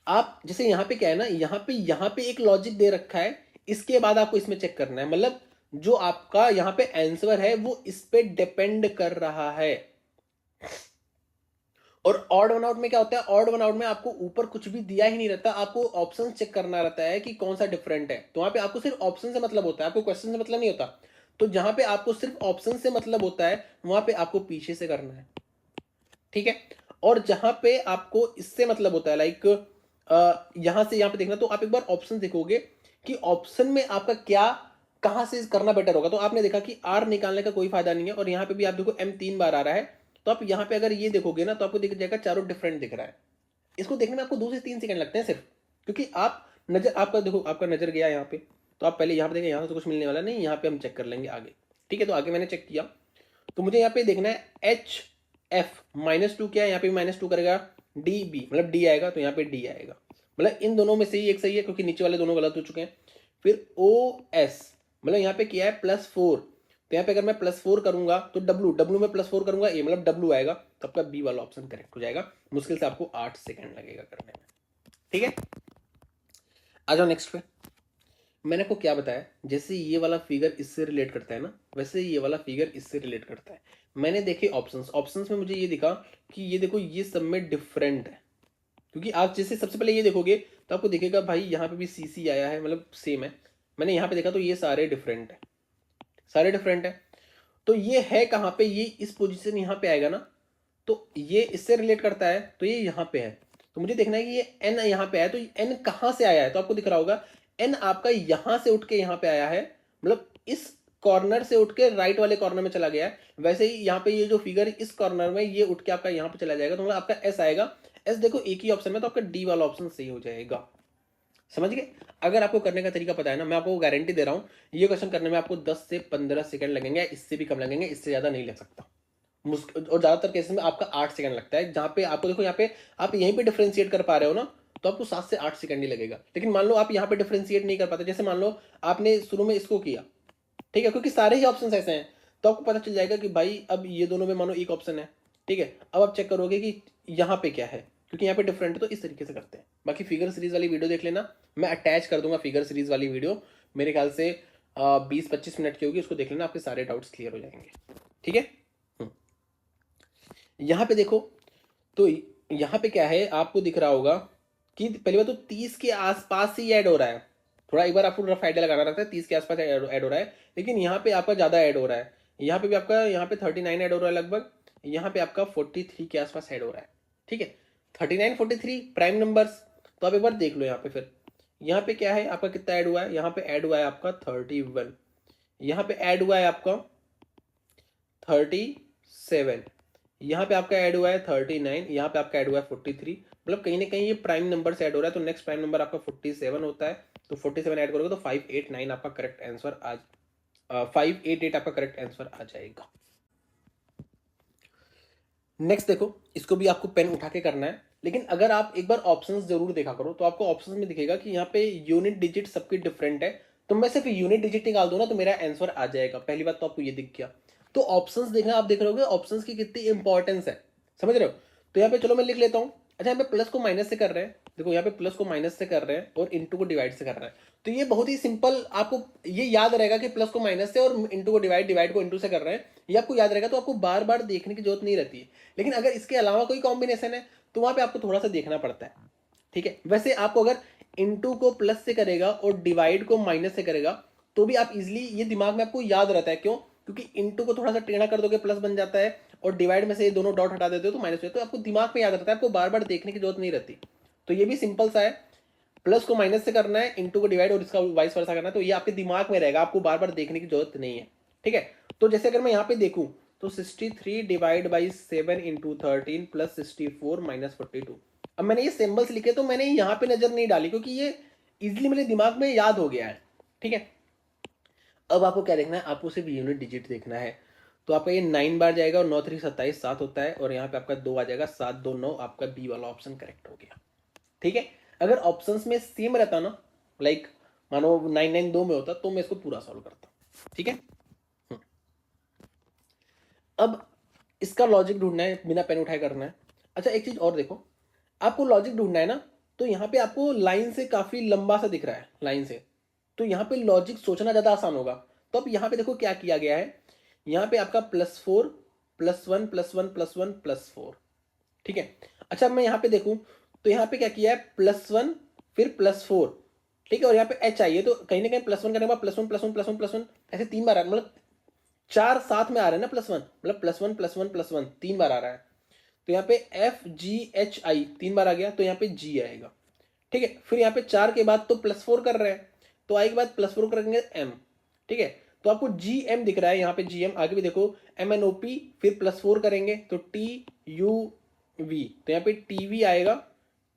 आप जैसे यहाँ पे क्या है ना, यहाँ पे एक लॉजिक दे रखा है, इसके बाद आपको इसमें चेक करना है, मतलब जो आपका यहाँ पे आंसर है वो इस पे डिपेंड कर रहा है। और ऑड वन आउट में क्या होता है, ऑड वन आउट में आपको ऊपर कुछ भी दिया ही नहीं रहता, आपको ऑप्शन चेक करना रहता है कि कौन सा डिफरेंट है, तो वहां पे आपको सिर्फ ऑप्शन से मतलब होता है, आपको क्वेश्चन से मतलब नहीं होता। तो जहां पे आपको सिर्फ ऑप्शन से मतलब होता है, वहां पे आपको पीछे से करना है। ठीक है, और जहां पे आपको इससे मतलब होता है, लाइक यहां से यहां पे देखना, तो आप एक बार ऑप्शन देखोगे कि ऑप्शन में आपका क्या कहां से करना बेटर होगा। तो आपने देखा कि आर निकालने का कोई फायदा नहीं है, और यहाँ पे भी आप देखो एम 3 बार आ रहा है, तो आप यहाँ पे अगर ये देखोगे ना, तो आपको दिख जाएगा चारों डिफरेंट दिख रहा है। इसको देखने में आपको 2 से 3 सेकंड लगते हैं सिर्फ, क्योंकि आप नजर, आपका देखो आपका नजर गया यहाँ पे, तो आप पहले यहाँ पे देखें, यहाँ से तो कुछ मिलने वाला नहीं, यहाँ पे हम चेक कर लेंगे आगे। ठीक है, तो आगे मैंने चेक किया, तो मुझे यहाँ पे देखना है एच एफ -2 क्या है, यहाँ पे -2 करेगा, डी बी मतलब डी आएगा, तो यहाँ पे डी आएगा, मतलब इन दोनों में से ही एक सही है, क्योंकि नीचे वाले दोनों गलत हो चुके हैं। फिर ओ एस, मतलब यहाँ पे क्या है +4, तो यहाँ पे अगर मैं +4 करूंगा तो डब्ल्यू, डब्ल्यू में +4 करूंगा, ए मतलब डब्ल्यू आएगा, तो आपका बी वाला ऑप्शन करेक्ट हो जाएगा। मुश्किल से आपको 8 सेकंड लगेगा करने में। ठीक है, आ जाओ नेक्स्ट पे। मैंने आपको क्या बताया, जैसे ये वाला फिगर इससे रिलेट करता है ना, वैसे ये वाला फिगर इससे रिलेट करता है। मैंने देखे ऑप्शंस, ऑप्शंस में मुझे ये दिखा कि ये देखो ये सब में डिफरेंट है, क्योंकि आप जैसे सबसे पहले ये देखोगे तो आपको दिखेगा भाई यहाँ पे भी सी सी आया है, मतलब सेम है। मैंने यहाँ पे देखा तो ये सारे डिफरेंट है, सारे डिफरेंट है, तो ये है कहाँ पे, ये इस पोजीशन यहाँ पे आएगा ना, तो ये इससे रिलेट करता है, तो ये यहाँ पे है। तो मुझे देखना है कि ये एन यहाँ पे आया, तो एन कहाँ से आया है, तो आपको दिख रहा होगा एन आपका यहाँ से उठ के यहाँ पे आया है, मतलब इस कॉर्नर से उठ के राइट वाले कॉर्नर में चला गया है। वैसे ही यहाँ पे ये जो फिगर इस कॉर्नर में ये उठ के आपका यहाँ पे चला जाएगा, तो मतलब आपका एस आएगा। एस देखो एक ही ऑप्शन में, तो आपका डी वाला ऑप्शन सही हो जाएगा। समझ गए। अगर आपको करने का तरीका पता है ना, मैं आपको गारंटी दे रहा हूँ ये क्वेश्चन करने में आपको 10 से 15 सेकंड लगेंगे, इससे भी कम लगेंगे, इससे ज्यादा नहीं लग सकता। और ज्यादातर केसेस में आपका 8 सेकंड लगता है, जहां पे आपको देखो यहाँ पे आप यहीं पे डिफरेंशिएट कर पा रहे हो ना, तो आपको 7 से 8 सेकंड ही लगेगा। लेकिन मान लो आप यहाँ पे डिफरेंशिएट नहीं कर पाते, जैसे मान लो आपने शुरू में इसको किया, ठीक है, क्योंकि सारे ही ऑप्शन ऐसे हैं, तो आपको पता चल जाएगा कि भाई अब ये दोनों में मानो एक ऑप्शन है, ठीक है। अब आप चेक करोगे कि यहाँ पे क्या है, क्योंकि यहाँ पे डिफरेंट है, तो इस तरीके से करते हैं। बाकी फिगर सीरीज वाली वीडियो देख लेना, मैं अटैच कर दूंगा फिगर सीरीज वाली वीडियो, मेरे ख्याल से 20-25 मिनट की होगी, उसको देख लेना, आपके सारे डाउट्स क्लियर हो जाएंगे, ठीक है। यहाँ पे देखो, तो यहाँ पे क्या है, आपको दिख रहा होगा कि पहली बात तो 30 के आसपास ही ऐड हो रहा है। थोड़ा एक बार आपको रफ आइडिया लगाना रहता है, 30 के आसपास ऐड हो रहा है, लेकिन यहाँ पे आपका ज़्यादा ऐड हो रहा है। यहाँ पे भी आपका, यहाँ पे 39 ऐड हो रहा है लगभग, यहाँ पे आपका 43 के आसपास ऐड हो रहा है, ठीक है। 39 43 प्राइम नंबर्स, तो आप एक बार देख लो यहाँ पे। फिर यहाँ पे क्या है आपका, कितना ऐड हुआ है, यहाँ पे ऐड हुआ है आपका 31, यहाँ पे ऐड हुआ है आपका 37, यहाँ पे आपका ऐड हुआ है 39, यहाँ पे आपका ऐड हुआ है 43, मतलब कहीं ना कहीं ये प्राइम नंबर से ऐड हो रहा है। तो नेक्स्ट प्राइम नंबर आपका 47 होता है, तो 47 ऐड करोगे तो 589 आपका करेक्ट आंसर आज 588 आपका करेक्ट आंसर आ जाएगा। नेक्स्ट देखो, इसको भी आपको पेन उठा के करना है, लेकिन अगर आप एक बार ऑप्शंस जरूर देखा करो, तो आपको ऑप्शंस में दिखेगा कि यहाँ पे यूनिट डिजिट सबकी डिफरेंट है, तो मैं सिर्फ यूनिट डिजिट निकाल दूं ना तो मेरा आंसर आ जाएगा। पहली बात तो आपको ये दिख गया। तो ऑप्शंस देखना, आप देख रहे हो ऑप्शंस की कितनी इंपॉर्टेंस है, समझ रहे हो। तो यहाँ पे चलो मैं लिख लेता हूँ। अच्छा, यहाँ पे प्लस को माइनस से कर रहे हैं, देखो यहाँ पे प्लस को माइनस से कर रहे हैं और इंटू को डिवाइड से कर रहे हैं, तो ये बहुत ही सिंपल, आपको ये याद रहेगा कि प्लस को माइनस से और इंटू को डिवाइड, डिवाइड को इंटू से कर रहे हैं, ये आपको याद रहेगा, तो आपको बार बार देखने की जरूरत नहीं रहती है। लेकिन अगर इसके अलावा कोई कॉम्बिनेशन है तो वहां पे आपको थोड़ा सा देखना पड़ता है, ठीक है। वैसे आपको अगर इंटू को प्लस से करेगा और डिवाइड को माइनस से करेगा तो भी आप इजिली, ये दिमाग में आपको याद रहता है। क्यों? क्योंकि इंटू को थोड़ा सा टेढ़ा कर दोगे प्लस बन जाता है, और डिवाइड में से ये दोनों डॉट हटा देते हो तो माइनस हो जाता है, तो आपको दिमाग में याद रहता है, आपको बार बार देखने की जरूरत नहीं रहती। तो ये भी सिंपल सा है, प्लस को माइनस से करना है, इंटू को डिवाइड और इसका वाइस वर्सा करना है, तो ये आपके दिमाग में रहेगा, आपको बार बार देखने की जरूरत नहीं है, ठीक है। तो जैसे अगर मैं यहाँ पे देखूं तो 63 divide by 7 into 13 plus 64 minus 42। अब मैंने ये सिंबल्स लिखे तो मैंने यहाँ पे नजर नहीं डाली, क्योंकि ये इजिली मेरे दिमाग में याद हो गया है, ठीक है। अब आपको क्या देखना है, आपको सिर्फ यूनिट डिजिट देखना है। तो आपका ये 9 बार जाएगा और 9 3 27 7 होता है, और यहाँ पे आपका 2 आ जाएगा, 7 2 9, आपका बी वाला ऑप्शन करेक्ट हो गया, ठीक है। अगर ऑप्शंस में सेम रहता ना, लाइक मानो 9 9 2 में होता, तो मैं इसको पूरा सॉल्व करता, ठीक है। अब इसका लॉजिक ढूंढना है, बिना पेन उठाए करना है। अच्छा, एक चीज और देखो, आपको लॉजिक ढूंढना है ना, तो यहाँ पे आपको लाइन से काफी लंबा सा दिख रहा है, लाइन से, तो यहाँ पे लॉजिक सोचना ज्यादा आसान होगा। तो अब यहाँ पे देखो क्या किया गया है, यहाँ पे आपका +4 +1 +1 +1 +4, ठीक है। अच्छा, अब मैं यहाँ पे देखूं तो यहाँ पे क्या किया है, +1 फिर +4, ठीक है, और यहाँ पे h आई है, तो कहीं ना कहीं +1 करने के बाद +1 +1 +1 +1 ऐसे 3 बार आ रहा है, मतलब 4 साथ में आ रहे हैं ना +1, मतलब +1 +1 +1 3 बार आ रहा है। तो यहाँ पे FGHI 3 बार आ गया, तो यहाँ पे G आएगा, ठीक है। फिर यहाँ पे 4 के बाद तो +4 कर रहे हैं, तो आई के बाद +4 करेंगे M, ठीक है। तो आपको GM दिख रहा है यहाँ पे, GM आगे भी देखो, MNOP फिर +4 करेंगे तो TUV, तो यहाँ पे TV आएगा,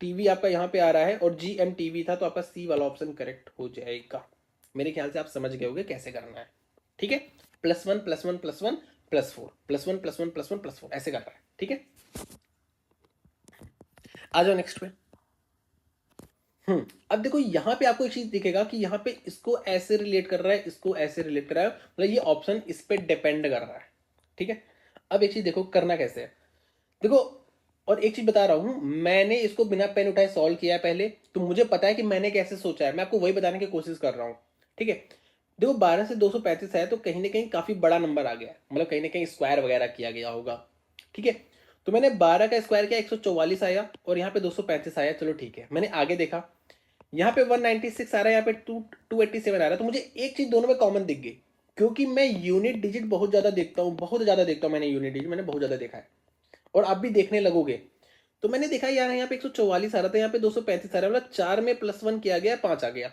टीवी आपका यहाँ पे आ रहा है, और GMTV था, तो आपका C वाला ऑप्शन करेक्ट हो जाएगा। मेरे ख्याल से आप समझ गए होंगे कैसे करना है, ठीक है। +1 +1 +1 +4 +1 +1 +1 +4 ऐसे कर रहा है, ठीक है। आ जाओ नेक्स्ट पे। अब देखो यहाँ पे आपको एक चीज दिखेगा कि यहाँ पे इसको ऐसे रिलेट कर रहा है, इसको ऐसे रिलेट कर रहा है, मतलब ये ऑप्शन इस पे डिपेंड कर रहा है, ठीक है। अब एक चीज देखो करना कैसे है, देखो, और एक चीज बता रहा हूं, मैंने इसको बिना पेन उठाए सॉल्व किया है पहले, तो मुझे पता है कि मैंने कैसे सोचा है, मैं आपको वही बताने की कोशिश कर रहा हूं, ठीक है। देखो 12 से 235 है, तो कहीं ना कहीं काफी बड़ा नंबर आ गया है, मतलब कहीं ना कहीं स्क्वायर वगैरह किया गया होगा, ठीक है। तो मैंने 12 का स्क्वायर किया, 144 आया, और यहाँ पे 235 आया, चलो ठीक है। मैंने आगे देखा, यहाँ पे 196 आ रहा है, यहाँ पे 287 आ रहा है, तो मुझे एक चीज दोनों में कॉमन दिख गई, क्योंकि मैं यूनिट डिजिट बहुत ज्यादा देखता हूँ, बहुत ज्यादा देखता हूँ, मैंने यूनिट डिजिट मैंने बहुत ज्यादा देखा है, और आप भी देखने लगोगे। तो मैंने देखा यार यहाँ पे 144 आ रहा था, यहाँ पे 235 आ रहा है, मतलब 4 में +1 किया गया, 5 आ गया,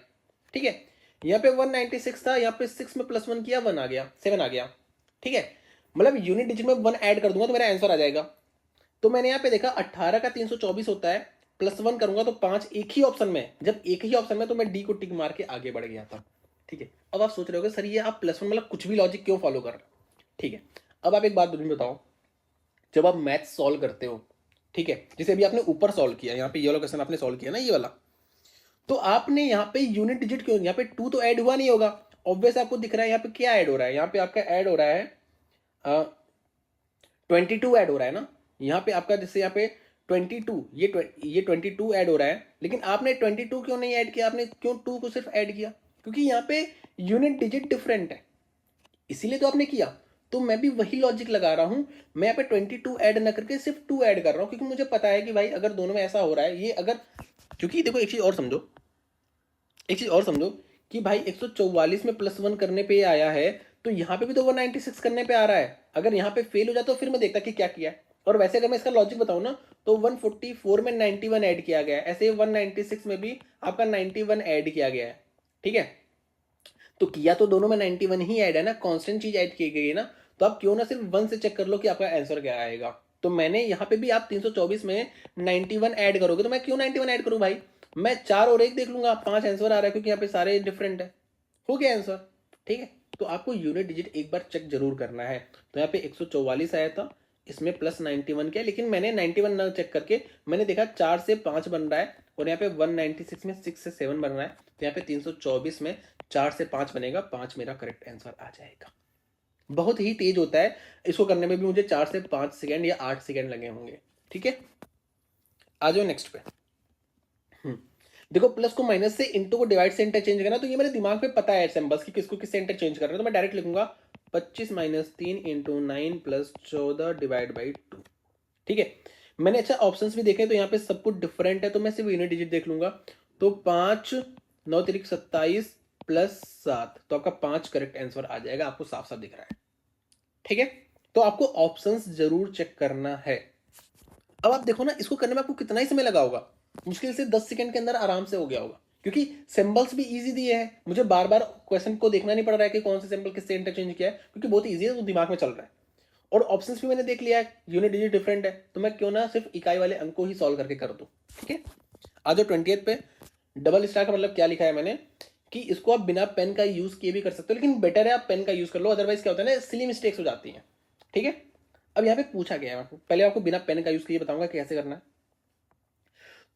ठीक है। यहाँ पे 196 था, यहाँ पे 6 में +1 किया, 1 आ गया, 7 आ गया, ठीक है। मतलब यूनिट डिजिट में 1 ऐड कर दूंगा तो मेरा आंसर आ जाएगा। तो मैंने यहाँ पे देखा 18 का 324 होता है, +1 करूंगा तो 5 एक ही ऑप्शन में, जब एक ही ऑप्शन में, तो मैं डी को टिक मार के आगे बढ़ गया था, ठीक है। अब आप सोच रहे हो सर ये आप +1 मतलब कुछ भी लॉजिक क्यों फॉलो कर रहे हो, ठीक है। अब आप एक बात मुझे बताओ, जब आप मैथ सॉल्व करते हो, ठीक है, जैसे अभी आपने ऊपर सॉल्व किया, यहाँ पे ये वाला क्वेश्चन आपने सॉल्व किया ना, ये वाला, तो आपने यहाँ पे यूनिट डिजिट क्यों, यहाँ पे 2 तो ऐड हुआ नहीं होगा, ऑब्वियस आपको दिख रहा है यहाँ पे क्या ऐड हो रहा है, यहाँ पे आपका ऐड हो रहा है 22 ऐड हो रहा है ना, यहाँ पे आपका जैसे यहाँ पे 22, ये 22 ऐड हो रहा है, लेकिन आपने 22 क्यों नहीं ऐड किया, आपने क्यों 2 को सिर्फ ऐड किया, क्योंकि यहाँ पे यूनिट डिजिट डिफरेंट है, इसीलिए तो आपने किया। तो मैं भी वही लॉजिक लगा रहा हूं, मैं यहाँ पे 22 ऐड ना करके सिर्फ 2 ऐड कर रहा हूं, क्योंकि मुझे पता है कि भाई अगर दोनों में ऐसा हो रहा है, ये अगर, क्योंकि देखो एक चीज और समझो, एक चीज और समझो कि भाई 144 में +1 करने पे आया है, तो यहाँ पे भी तो 196 करने पे आ रहा है, अगर यहाँ पे फेल हो जाता तो फिर मैं देखता कि क्या किया है। और वैसे अगर मैं इसका लॉजिक बताऊं ना, तो 144 में 91 ऐड किया गया है, ऐसे 196 में भी आपका 91 ऐड किया गया है, ठीक है, तो किया तो दोनों में 91 ही ऐड है ना, कांस्टेंट चीज ऐड की गई है ना, तो आप क्यों ना सिर्फ 1 से चेक कर लो कि आपका आंसर क्या आएगा। तो मैंने यहाँ पे भी आप 324 में 91 ऐड करोगे, तो मैं क्यों 91 ऐड करूं भाई, मैं 4 और 1 देख लूंगा, 5 आंसर आ रहा है, क्योंकि यहाँ पे सारे डिफरेंट है, हो गया आंसर, ठीक है। तो आपको यूनिट डिजिट एक बार चेक जरूर करना है। तो यहाँ पे 144 आया था, इसमें +91 क्या, लेकिन मैंने 91 ना चेक करके मैंने देखा 4 से 5 बन रहा है, और यहाँ पे 196 में 6 से 7 बन रहा है, तो यहाँ पे 324 में 4 से 5 बनेगा, 5 मेरा करेक्ट आंसर आ जाएगा। बहुत ही तेज होता है, इसको करने में भी मुझे 4 से 5 सेकेंड या 8 सेकेंड लगे होंगे, ठीक है। आ जाओ नेक्स्ट पे। देखो प्लस को माइनस से इंटू को डिवाइड से इंटरचेंज करना, तो ये मेरे दिमाग में पता है सिंबल्स कि किसको किससे इंटरचेंज करना है, तो मैं डायरेक्ट लिखूंगा 25 - 3 × 9 + 14 डिवाइड बाई 2, ठीक है। मैंने अच्छा ऑप्शंस भी देखे, तो यहाँ पे सब कुछ डिफरेंट है, तो मैं सिर्फ यूनिट डिजिट देख लूंगा, तो 5 9 × 27 + 7, तो आपका 5 करेक्ट आंसर आ जाएगा, आपको साफ साफ दिख रहा है, ठीक है। तो आपको ऑप्शंस जरूर चेक करना है। अब आप देखो ना, इसको करने में आपको कितना ही समय लगा होगा, मुश्किल से 10 सेकंड के अंदर आराम से हो गया होगा, क्योंकि सिंबल्स भी इजी दिए हैं, मुझे बार बार क्वेश्चन को देखना नहीं पड़ रहा है कि कौन से सिंबल किससे इंटरचेंज किया है, क्योंकि बहुत इजी है, तो दिमाग में चल रहा है, और ऑप्शंस भी मैंने देख लिया है, यूनिट डिजिट डिफरेंट है, तो मैं क्यों ना सिर्फ इकाई वाले अंक को ही सॉल्व करके कर दूं, ठीक है। आ जाओ 20th पे। डबल स्टार का मतलब क्या लिखा है मैंने, कि इसको आप बिना पेन का यूज किए भी कर सकते हो, लेकिन बेटर है आप पेन का यूज कर लो, अदरवाइज क्या होता है ना, सिली मिस्टेक्स हो जाती हैं, ठीक है। अब यहाँ पे पूछा गया है, पहले आपको बिना पेन का यूज किए बताऊंगा कैसे करना है।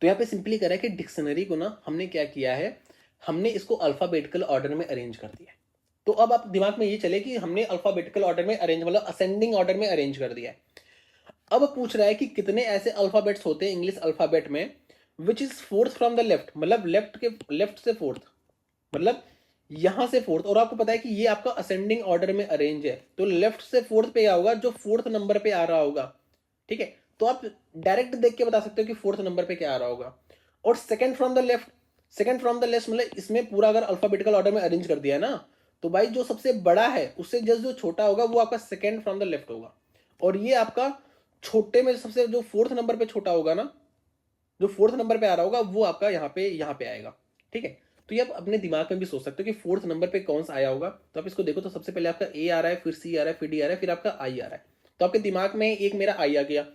तो यहाँ पे सिंपली करा है कि डिक्शनरी को ना हमने क्या किया है, हमने इसको अल्फाबेटिकल ऑर्डर में अरेंज कर दिया है। तो अब आप दिमाग में ये चले कि हमने अल्फाबेटिकल ऑर्डर में अरेंज, मतलब असेंडिंग ऑर्डर में अरेंज कर दिया है। अब पूछ रहा है कि कितने ऐसे अल्फाबेट्स होते हैं इंग्लिश अल्फाबेट में which is fourth from the left, मतलब लेफ्ट से फोर्थ, मतलब यहां से फोर्थ, और आपको पता है कि ये आपका असेंडिंग ऑर्डर में अरेंज है, तो लेफ्ट से फोर्थ पे क्या होगा, जो फोर्थ नंबर पे आ रहा होगा, ठीक है। तो आप डायरेक्ट देख के बता सकते हो कि फोर्थ नंबर पे क्या आ रहा होगा। और second from the left, second from the left मतलब इसमें पूरा अगर अल्फाबेटिकल ऑर्डर में अरेंज कर दिया है ना, तो भाई जो सबसे बड़ा है उससे जस्ट जो छोटा होगा वो आपका सेकंड फ्रॉम द लेफ्ट होगा, और ये आपका छोटे में सबसे जो फोर्थ नंबर पे छोटा होगा ना, जो फोर्थ नंबर पे आ रहा होगा वो आपका यहाँ पे आएगा, ठीक है। तो ये आप अपने दिमाग में भी सोच सकते हो कि फोर्थ नंबर पे कौन सा आया होगा। तो आप इसको देखो, तो सबसे पहले आपका ए आ रहा है, फिर सी आ रहा है, फिर डी आ रहा है, फिर आपका आई आ रहा है, तो आपके दिमाग में एक मेरा आई आ गया।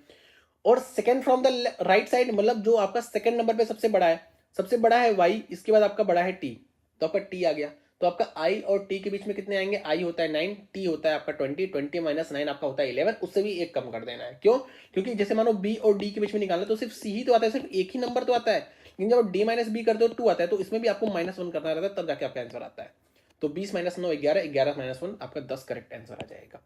और second from the right side, मतलब जो आपका सेकंड नंबर पे सबसे बड़ा है, सबसे बड़ा है वाई, इसके बाद आपका बड़ा है टी, तो आपका टी आ गया। तो आपका आई और टी के बीच में कितने आएंगे, आई होता है 9, टी होता है आपका 20, 20 - 9 आपका होता है 11, उससे भी एक कम कर देना है। क्यों, क्योंकि जैसे मानो बी और डी के बीच में निकालना तो सिर्फ सी ही तो आता है, सिर्फ एक ही नंबर तो आता है, लेकिन जब डी - बी करते हो 2 आता है, तो इसमें भी आपको -1 करना रहता है, तब जाके आपका आंसर आता है। तो 20 - 9 11, 11 - 1 आपका 10 करेक्ट आंसर आ जाएगा,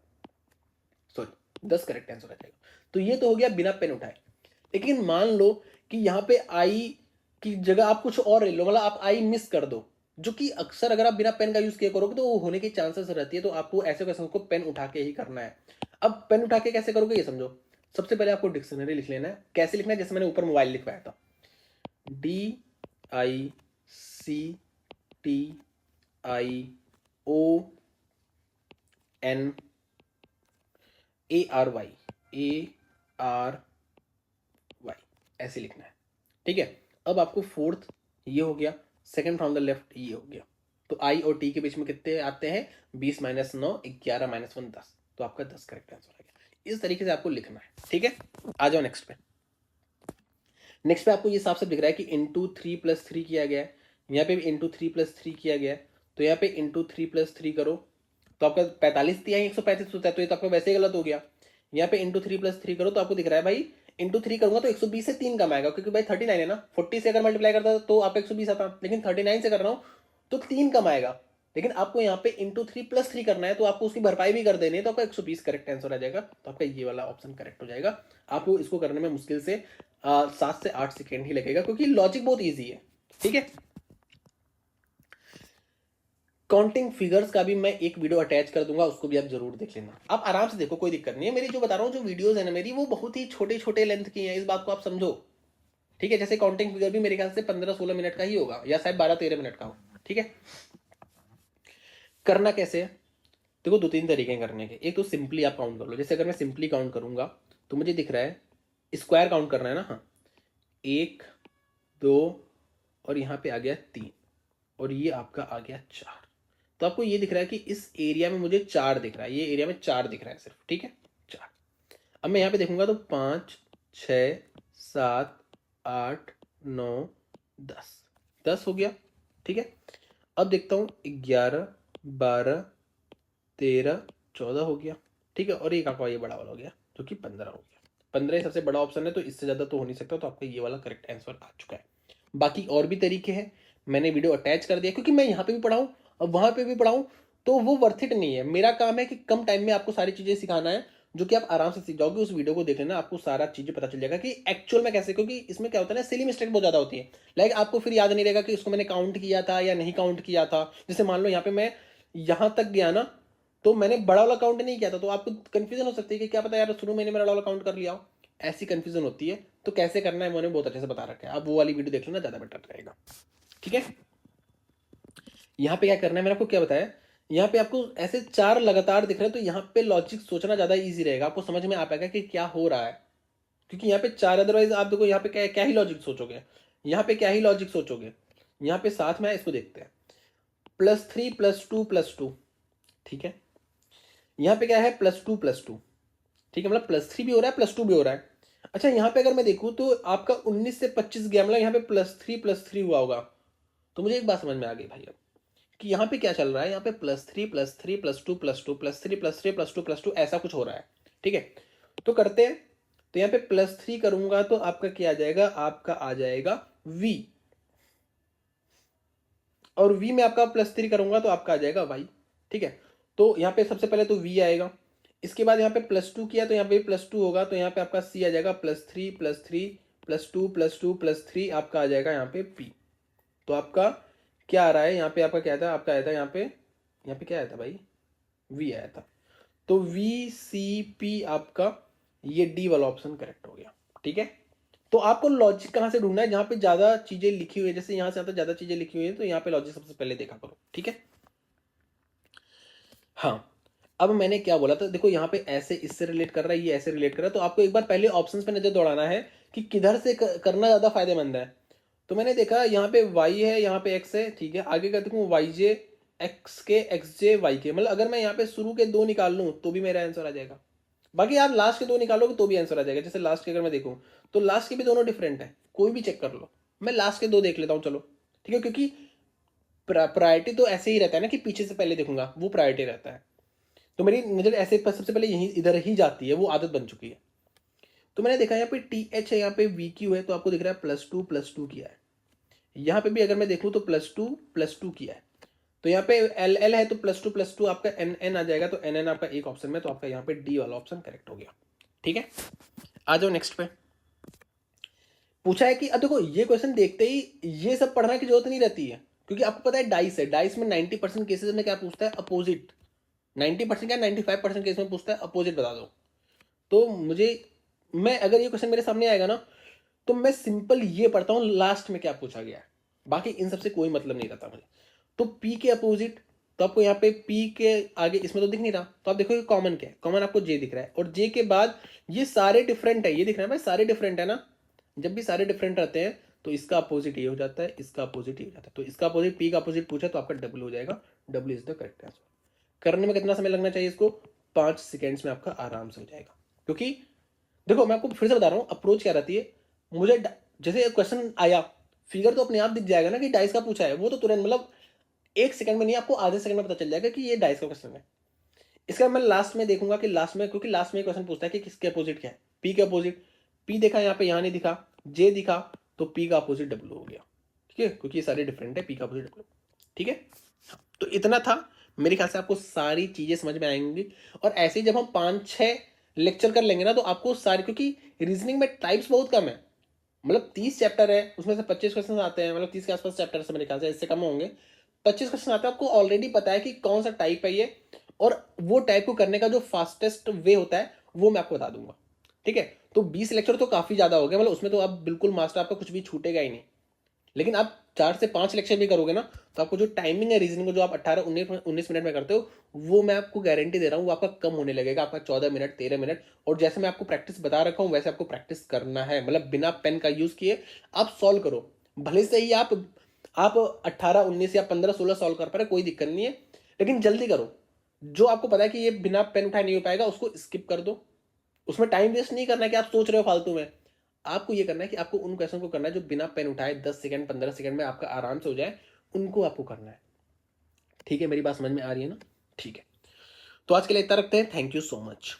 सॉरी 10 करेक्ट आंसर आ जाएगा। तो ये तो हो गया बिना पेन उठाए। लेकिन मान लो कि यहाँ पे आई की जगह आप कुछ और ले लो, मतलब आप आई मिस कर दो, जो कि अक्सर अगर आप बिना पेन का यूज किया करोगे तो वो होने की चांसेस रहती है, तो आपको ऐसे क्वेश्चन को पेन उठा के ही करना है। अब पेन उठा के कैसे करोगे ये समझो। सबसे पहले आपको डिक्शनरी लिख लेना है। कैसे लिखना है, जैसे मैंने ऊपर मोबाइल लिखवाया था, DICTIONARY, ऐसे लिखना है, ठीक है। अब आपको फोर्थ ये हो गया, सेकंड फ्रॉम द लेफ्ट ये हो गया, तो आई और टी के बीच में कितने आते हैं, 20 - 9 11 - 1 10, तो आपका 10 करेक्ट आंसर आ गया। इस तरीके से आपको लिखना है, ठीक है। आ जाओ नेक्स्ट पे। नेक्स्ट पे आपको ये साफ साफ दिख रहा है कि इंटू 3 + 3 किया गया है, यहाँ पे भी इंटू 3 + 3 किया गया है, तो यहाँ पे इंटू 3 + 3 करो, तो आपका 45 तिहाई 135 होता है, तो ये तो आपका वैसे ही गलत हो गया। यहाँ पे इंटू 3 + 3 करो तो आपको दिख रहा है भाई, इंटू 3 करूंगा तो 120 से 3 कम आएगा, क्योंकि भाई 39 है ना, 40 से अगर मल्टीप्लाई करता तो आपका 120 आता, लेकिन 39 से कर रहा हूँ तो 3 कम आएगा। लेकिन आपको यहाँ पे इंटू 3 + 3 करना है, तो आपको उसकी भरपाई भी कर देनी है, तो आपका 120 करेक्ट आंसर आ जाएगा। तो आपका ये वाला ऑप्शन करेक्ट हो जाएगा। आपको इसको करने में मुश्किल से 7 से 8 सेकेंड ही लगेगा, क्योंकि लॉजिक बहुत ईजी है। ठीक है, काउंटिंग फिगर्स का भी मैं एक वीडियो अटैच कर दूंगा, उसको भी आप जरूर देख लेना। आप आराम से देखो, कोई दिक्कत नहीं है। मेरी जो बता रहा हूँ, जो वीडियोस है ना मेरी, वो बहुत ही छोटे छोटे लेंथ की हैं, इस बात को आप समझो। ठीक है, जैसे काउंटिंग फिगर भी मेरे ख्याल से 15-16 मिनट का ही होगा, या शायद 12-13 मिनट का हो। ठीक है, करना कैसे है, देखो 2-3 तरीके हैं करने के। एक तो सिंपली आप काउंट कर लो, जैसे अगर मैं सिंपली काउंट करूंगा तो मुझे दिख रहा है, स्क्वायर काउंट करना है ना, हाँ, 1 2 और यहाँ पे आ गया 3 और ये आपका आ गया 4। तो आपको ये दिख रहा है कि इस एरिया में मुझे 4 दिख रहा है, ये एरिया में 4 दिख रहा है सिर्फ। ठीक है, 4। अब मैं यहाँ पे देखूंगा तो 5 6 7 8 9 10, 10 हो गया। ठीक है, अब देखता हूँ 11 12 13 14 हो गया। ठीक है, और एक आपका ये बड़ा वाला हो गया जो कि 15 हो गया। 15 सबसे बड़ा ऑप्शन है, तो इससे ज़्यादा तो हो नहीं सकता। तो आपका ये वाला करेक्ट आंसर आ चुका है। बाकी और भी तरीके हैं, मैंने वीडियो अटैच कर दिया, क्योंकि मैं यहाँ पे भी पढ़ाऊँ और वहाँ पे भी पढ़ाऊँ, तो वो वर्थ इट नहीं है। मेरा काम है कि कम टाइम में आपको सारी चीज़ें सिखाना है, जो कि आप आराम से सीख जाओगे। उस वीडियो को देख लेना, आपको सारा चीज़ें पता चल जाएगा कि एक्चुअल में कैसे, क्योंकि इसमें क्या होता है ना, सिली मिस्टेक बहुत ज़्यादा होती है। लाइक आपको फिर याद नहीं रहेगा कि इसको मैंने काउंट किया था या नहीं काउंट किया था। जैसे मान लो यहाँ पे मैं यहाँ तक गया ना, तो मैंने बड़ा वाला काउंट नहीं किया था, तो आपको कंफ्यूजन हो सकती है कि क्या पता यार शुरू में मैंने बड़ा वाला काउंट कर लिया हो। ऐसी कंफ्यूजन होती है। तो कैसे करना है मैंने बहुत अच्छे से बता रखा है, आप वो वाली वीडियो देख लेना, ज़्यादा बेटर रहेगा। ठीक है, यहाँ पे क्या करना है, मैंने आपको क्या बताया, यहाँ पे आपको ऐसे 4 लगातार दिख रहे हैं, तो यहाँ पे लॉजिक सोचना ज़्यादा ईजी रहेगा, आपको समझ में आ पाएगा कि क्या हो रहा है। क्योंकि यहाँ पे 4, अदरवाइज आप देखो यहाँ पे क्या क्या ही लॉजिक सोचोगे, यहाँ पे क्या ही लॉजिक सोचोगे। यहाँ पे साथ में इसको देखते हैं, +3 +2 +2। ठीक है, यहाँ पे क्या है, +2 +2। ठीक है, मतलब +3 भी हो रहा है, +2 भी हो रहा है। अच्छा, यहाँ पे अगर मैं देखूँ तो आपका 19 से 25 गया, मतलब यहाँ पे +3 +3 हुआ होगा। तो मुझे एक बात समझ में आ गई भाई अब, कि यहाँ पे क्या चल रहा है, यहाँ पे +3 +3 +2 +2 +3 +3 +2 +2 ऐसा कुछ हो रहा है। ठीक है, तो करते हैं। तो यहाँ पे +3 करूंगा तो आपका क्या आ जाएगा, आपका आ जाएगा v, और v में आपका +3 करूंगा तो आपका आ जाएगा y। ठीक है, तो यहाँ पे सबसे पहले तो v आएगा, इसके बाद यहाँ पे +2 किया तो यहाँ पे +2 होगा, तो यहाँ पे आपका c आ जाएगा, +3 +3 +2 +2 +3 आपका आ जाएगा यहाँ पे p। तो आपका क्या आ रहा है, यहाँ पे आपका क्या था, आपका आया था यहाँ पे क्या आया था भाई, v आया था। तो VCP आपका ये डी वाला ऑप्शन करेक्ट हो गया। ठीक है, तो आपको लॉजिक कहाँ से ढूंढना है, जहां पे ज्यादा चीजें लिखी हुई है, जैसे यहां से आता ज्यादा चीजें लिखी हुई है, तो यहाँ पे लॉजिक सबसे पहले देखा करो। ठीक है, हाँ। अब मैंने क्या बोला था, देखो यहाँ पे ऐसे इससे रिलेट कर रहा है, ये ऐसे रिलेट कर रहा है, तो आपको एक बार पहले ऑप्शंस पे नजर दौड़ाना है कि किधर से करना ज्यादा फायदेमंद है। तो मैंने देखा यहाँ पे y है, यहाँ पे x है। ठीक है, आगे का देखूँ yj x के xj y के, मतलब अगर मैं यहाँ पे शुरू के 2 निकाल लूँ तो भी मेरा आंसर आ जाएगा। बाकी आप लास्ट के 2 निकालोगे तो भी आंसर आ जाएगा। जैसे लास्ट के अगर मैं देखूँ तो लास्ट के भी दोनों डिफरेंट है, कोई भी चेक कर लो। मैं लास्ट के 2 देख लेता हूँ, चलो। ठीक है, क्योंकि प्रायोरिटी तो ऐसे ही रहता है ना कि पीछे से पहले देखूंगा, वो प्रायोरिटी रहता है। तो मेरी नजर ऐसे सबसे पहले यही इधर ही जाती है, वो आदत बन चुकी है। तो मैंने देखा यहाँ पे TH है, यहाँ पे VQ है, तो आपको दिख रहा है +2 किया है। यहाँ पे भी अगर मैं देखूँ तो +2 किया है। तो यहाँ पे LL है, तो +2 आपका NN आ जाएगा, तो NN आपका एक ऑप्शन में, तो आपका यहाँ पे D वाला ऑप्शन करेक्ट हो गया। ठीक है, आ जाओ नेक्स्ट पे। पूछा है कि अब देखो ये क्वेश्चन देखते ही ये सब पढ़ने की जरूरत नहीं रहती है, क्योंकि आपको पता है डाइस है, डाइस में 90% केसेस में क्या पूछता है, अपोजिट। 90% क्या 95% केस में पूछता है अपोजिट बता दो। तो मैं अगर ये क्वेश्चन मेरे सामने आएगा ना, तो मैं सिंपल ये पढ़ता हूँ लास्ट में क्या पूछा गया है, बाकी इन सबसे कोई मतलब नहीं रहता मुझे। तो P के अपोजिट, तो आपको यहाँ पे P के आगे इसमें तो दिख नहीं रहा, तो आप देखो कॉमन क्या है, कॉमन आपको J दिख रहा है, और J के बाद ये सारे डिफरेंट है, ये दिख रहा है भाई, सारे डिफरेंट है ना। जब भी सारे डिफरेंट रहते हैं तो इसका अपोजिट ये हो जाता है, इसका अपोजिट ये हो जाता है। तो इसका अपोजिट P का अपोजिट पूछा तो आपका W हो जाएगा, W is the correct answer. करने में कितना समय लगना चाहिए इसको, 5 सेकेंड्स में आपका आराम से हो जाएगा। क्योंकि देखो मैं आपको फिर से बता रहा हूँ अप्रोच क्या रहती है। मुझे जैसे क्वेश्चन आया, फिगर तो अपने आप दिख जाएगा ना कि डाइस का पूछा है, वो तो तुरंत मतलब 1 सेकंड में नहीं, आपको आधे सेकंड में पता चल जाएगा कि ये डाइस का क्वेश्चन है। इसका मैं लास्ट में देखूंगा कि लास्ट में, क्योंकि लास्ट में क्वेश्चन पूछता है कि किसके अपोजिट क्या है, पी के अपोजिट। पी देखा यहाँ पे, यहाँ नहीं दिखा, जे दिखा, तो पी का अपोजिट डब्ल्यू हो गया। ठीक है, क्योंकि ये सारे डिफरेंट है, पी का अपोजिट डब्ल्यू। ठीक है, तो इतना था। मेरे ख्याल से आपको सारी चीजें समझ में आएंगी। और ऐसे ही जब हम 5-6 लेक्चर कर लेंगे ना, तो आपको सारी, क्योंकि रीजनिंग में टाइप्स बहुत कम है, मतलब 30 चैप्टर है, उसमें से 25 क्वेश्चन आते हैं, मतलब 30 के आसपास चैप्टर से मेरे ख्याल से, इससे कम होंगे। 25 क्वेश्चन आते हैं, आपको ऑलरेडी पता है कि कौन सा टाइप है ये, और वो टाइप को करने का जो फास्टेस्ट वे होता है वो मैं आपको बता दूंगा। ठीक है, तो 20 लेक्चर तो काफी ज्यादा हो गया, मतलब उसमें तो आप बिल्कुल मास्टर, आपका कुछ भी छूटेगा ही नहीं। लेकिन आप 4 से 5 लेक्चर भी करोगे ना, तो आपको जो टाइमिंग है रीजनिंग को, जो आप 18-19 मिनट में करते हो, वो मैं आपको गारंटी दे रहा हूँ, वो आपका कम होने लगेगा, आपका 14 मिनट 13 मिनट। और जैसे मैं आपको प्रैक्टिस बता रखा हूँ वैसे आपको प्रैक्टिस करना है, मतलब बिना पेन का यूज किए आप सॉल्व करो। भले से ही आप 18-19 या 15-16 सॉल्व कर पा रहे, कोई दिक्कत नहीं है, लेकिन जल्दी करो। जो आपको पता है कि ये बिना पेन उठाए नहीं हो पाएगा, उसको स्किप कर दो। उसमें टाइम वेस्ट नहीं करना है कि आप सोच रहे हो फालतू में। आपको ये करना है कि आपको उन क्वेश्चन को करना है जो बिना पेन उठाए 10 सेकंड 15 सेकंड में आपका आराम से हो जाए, उनको आपको करना है। ठीक है, मेरी बात समझ में आ रही है ना? ठीक है, तो आज के लिए इतना रखते हैं। Thank you so much.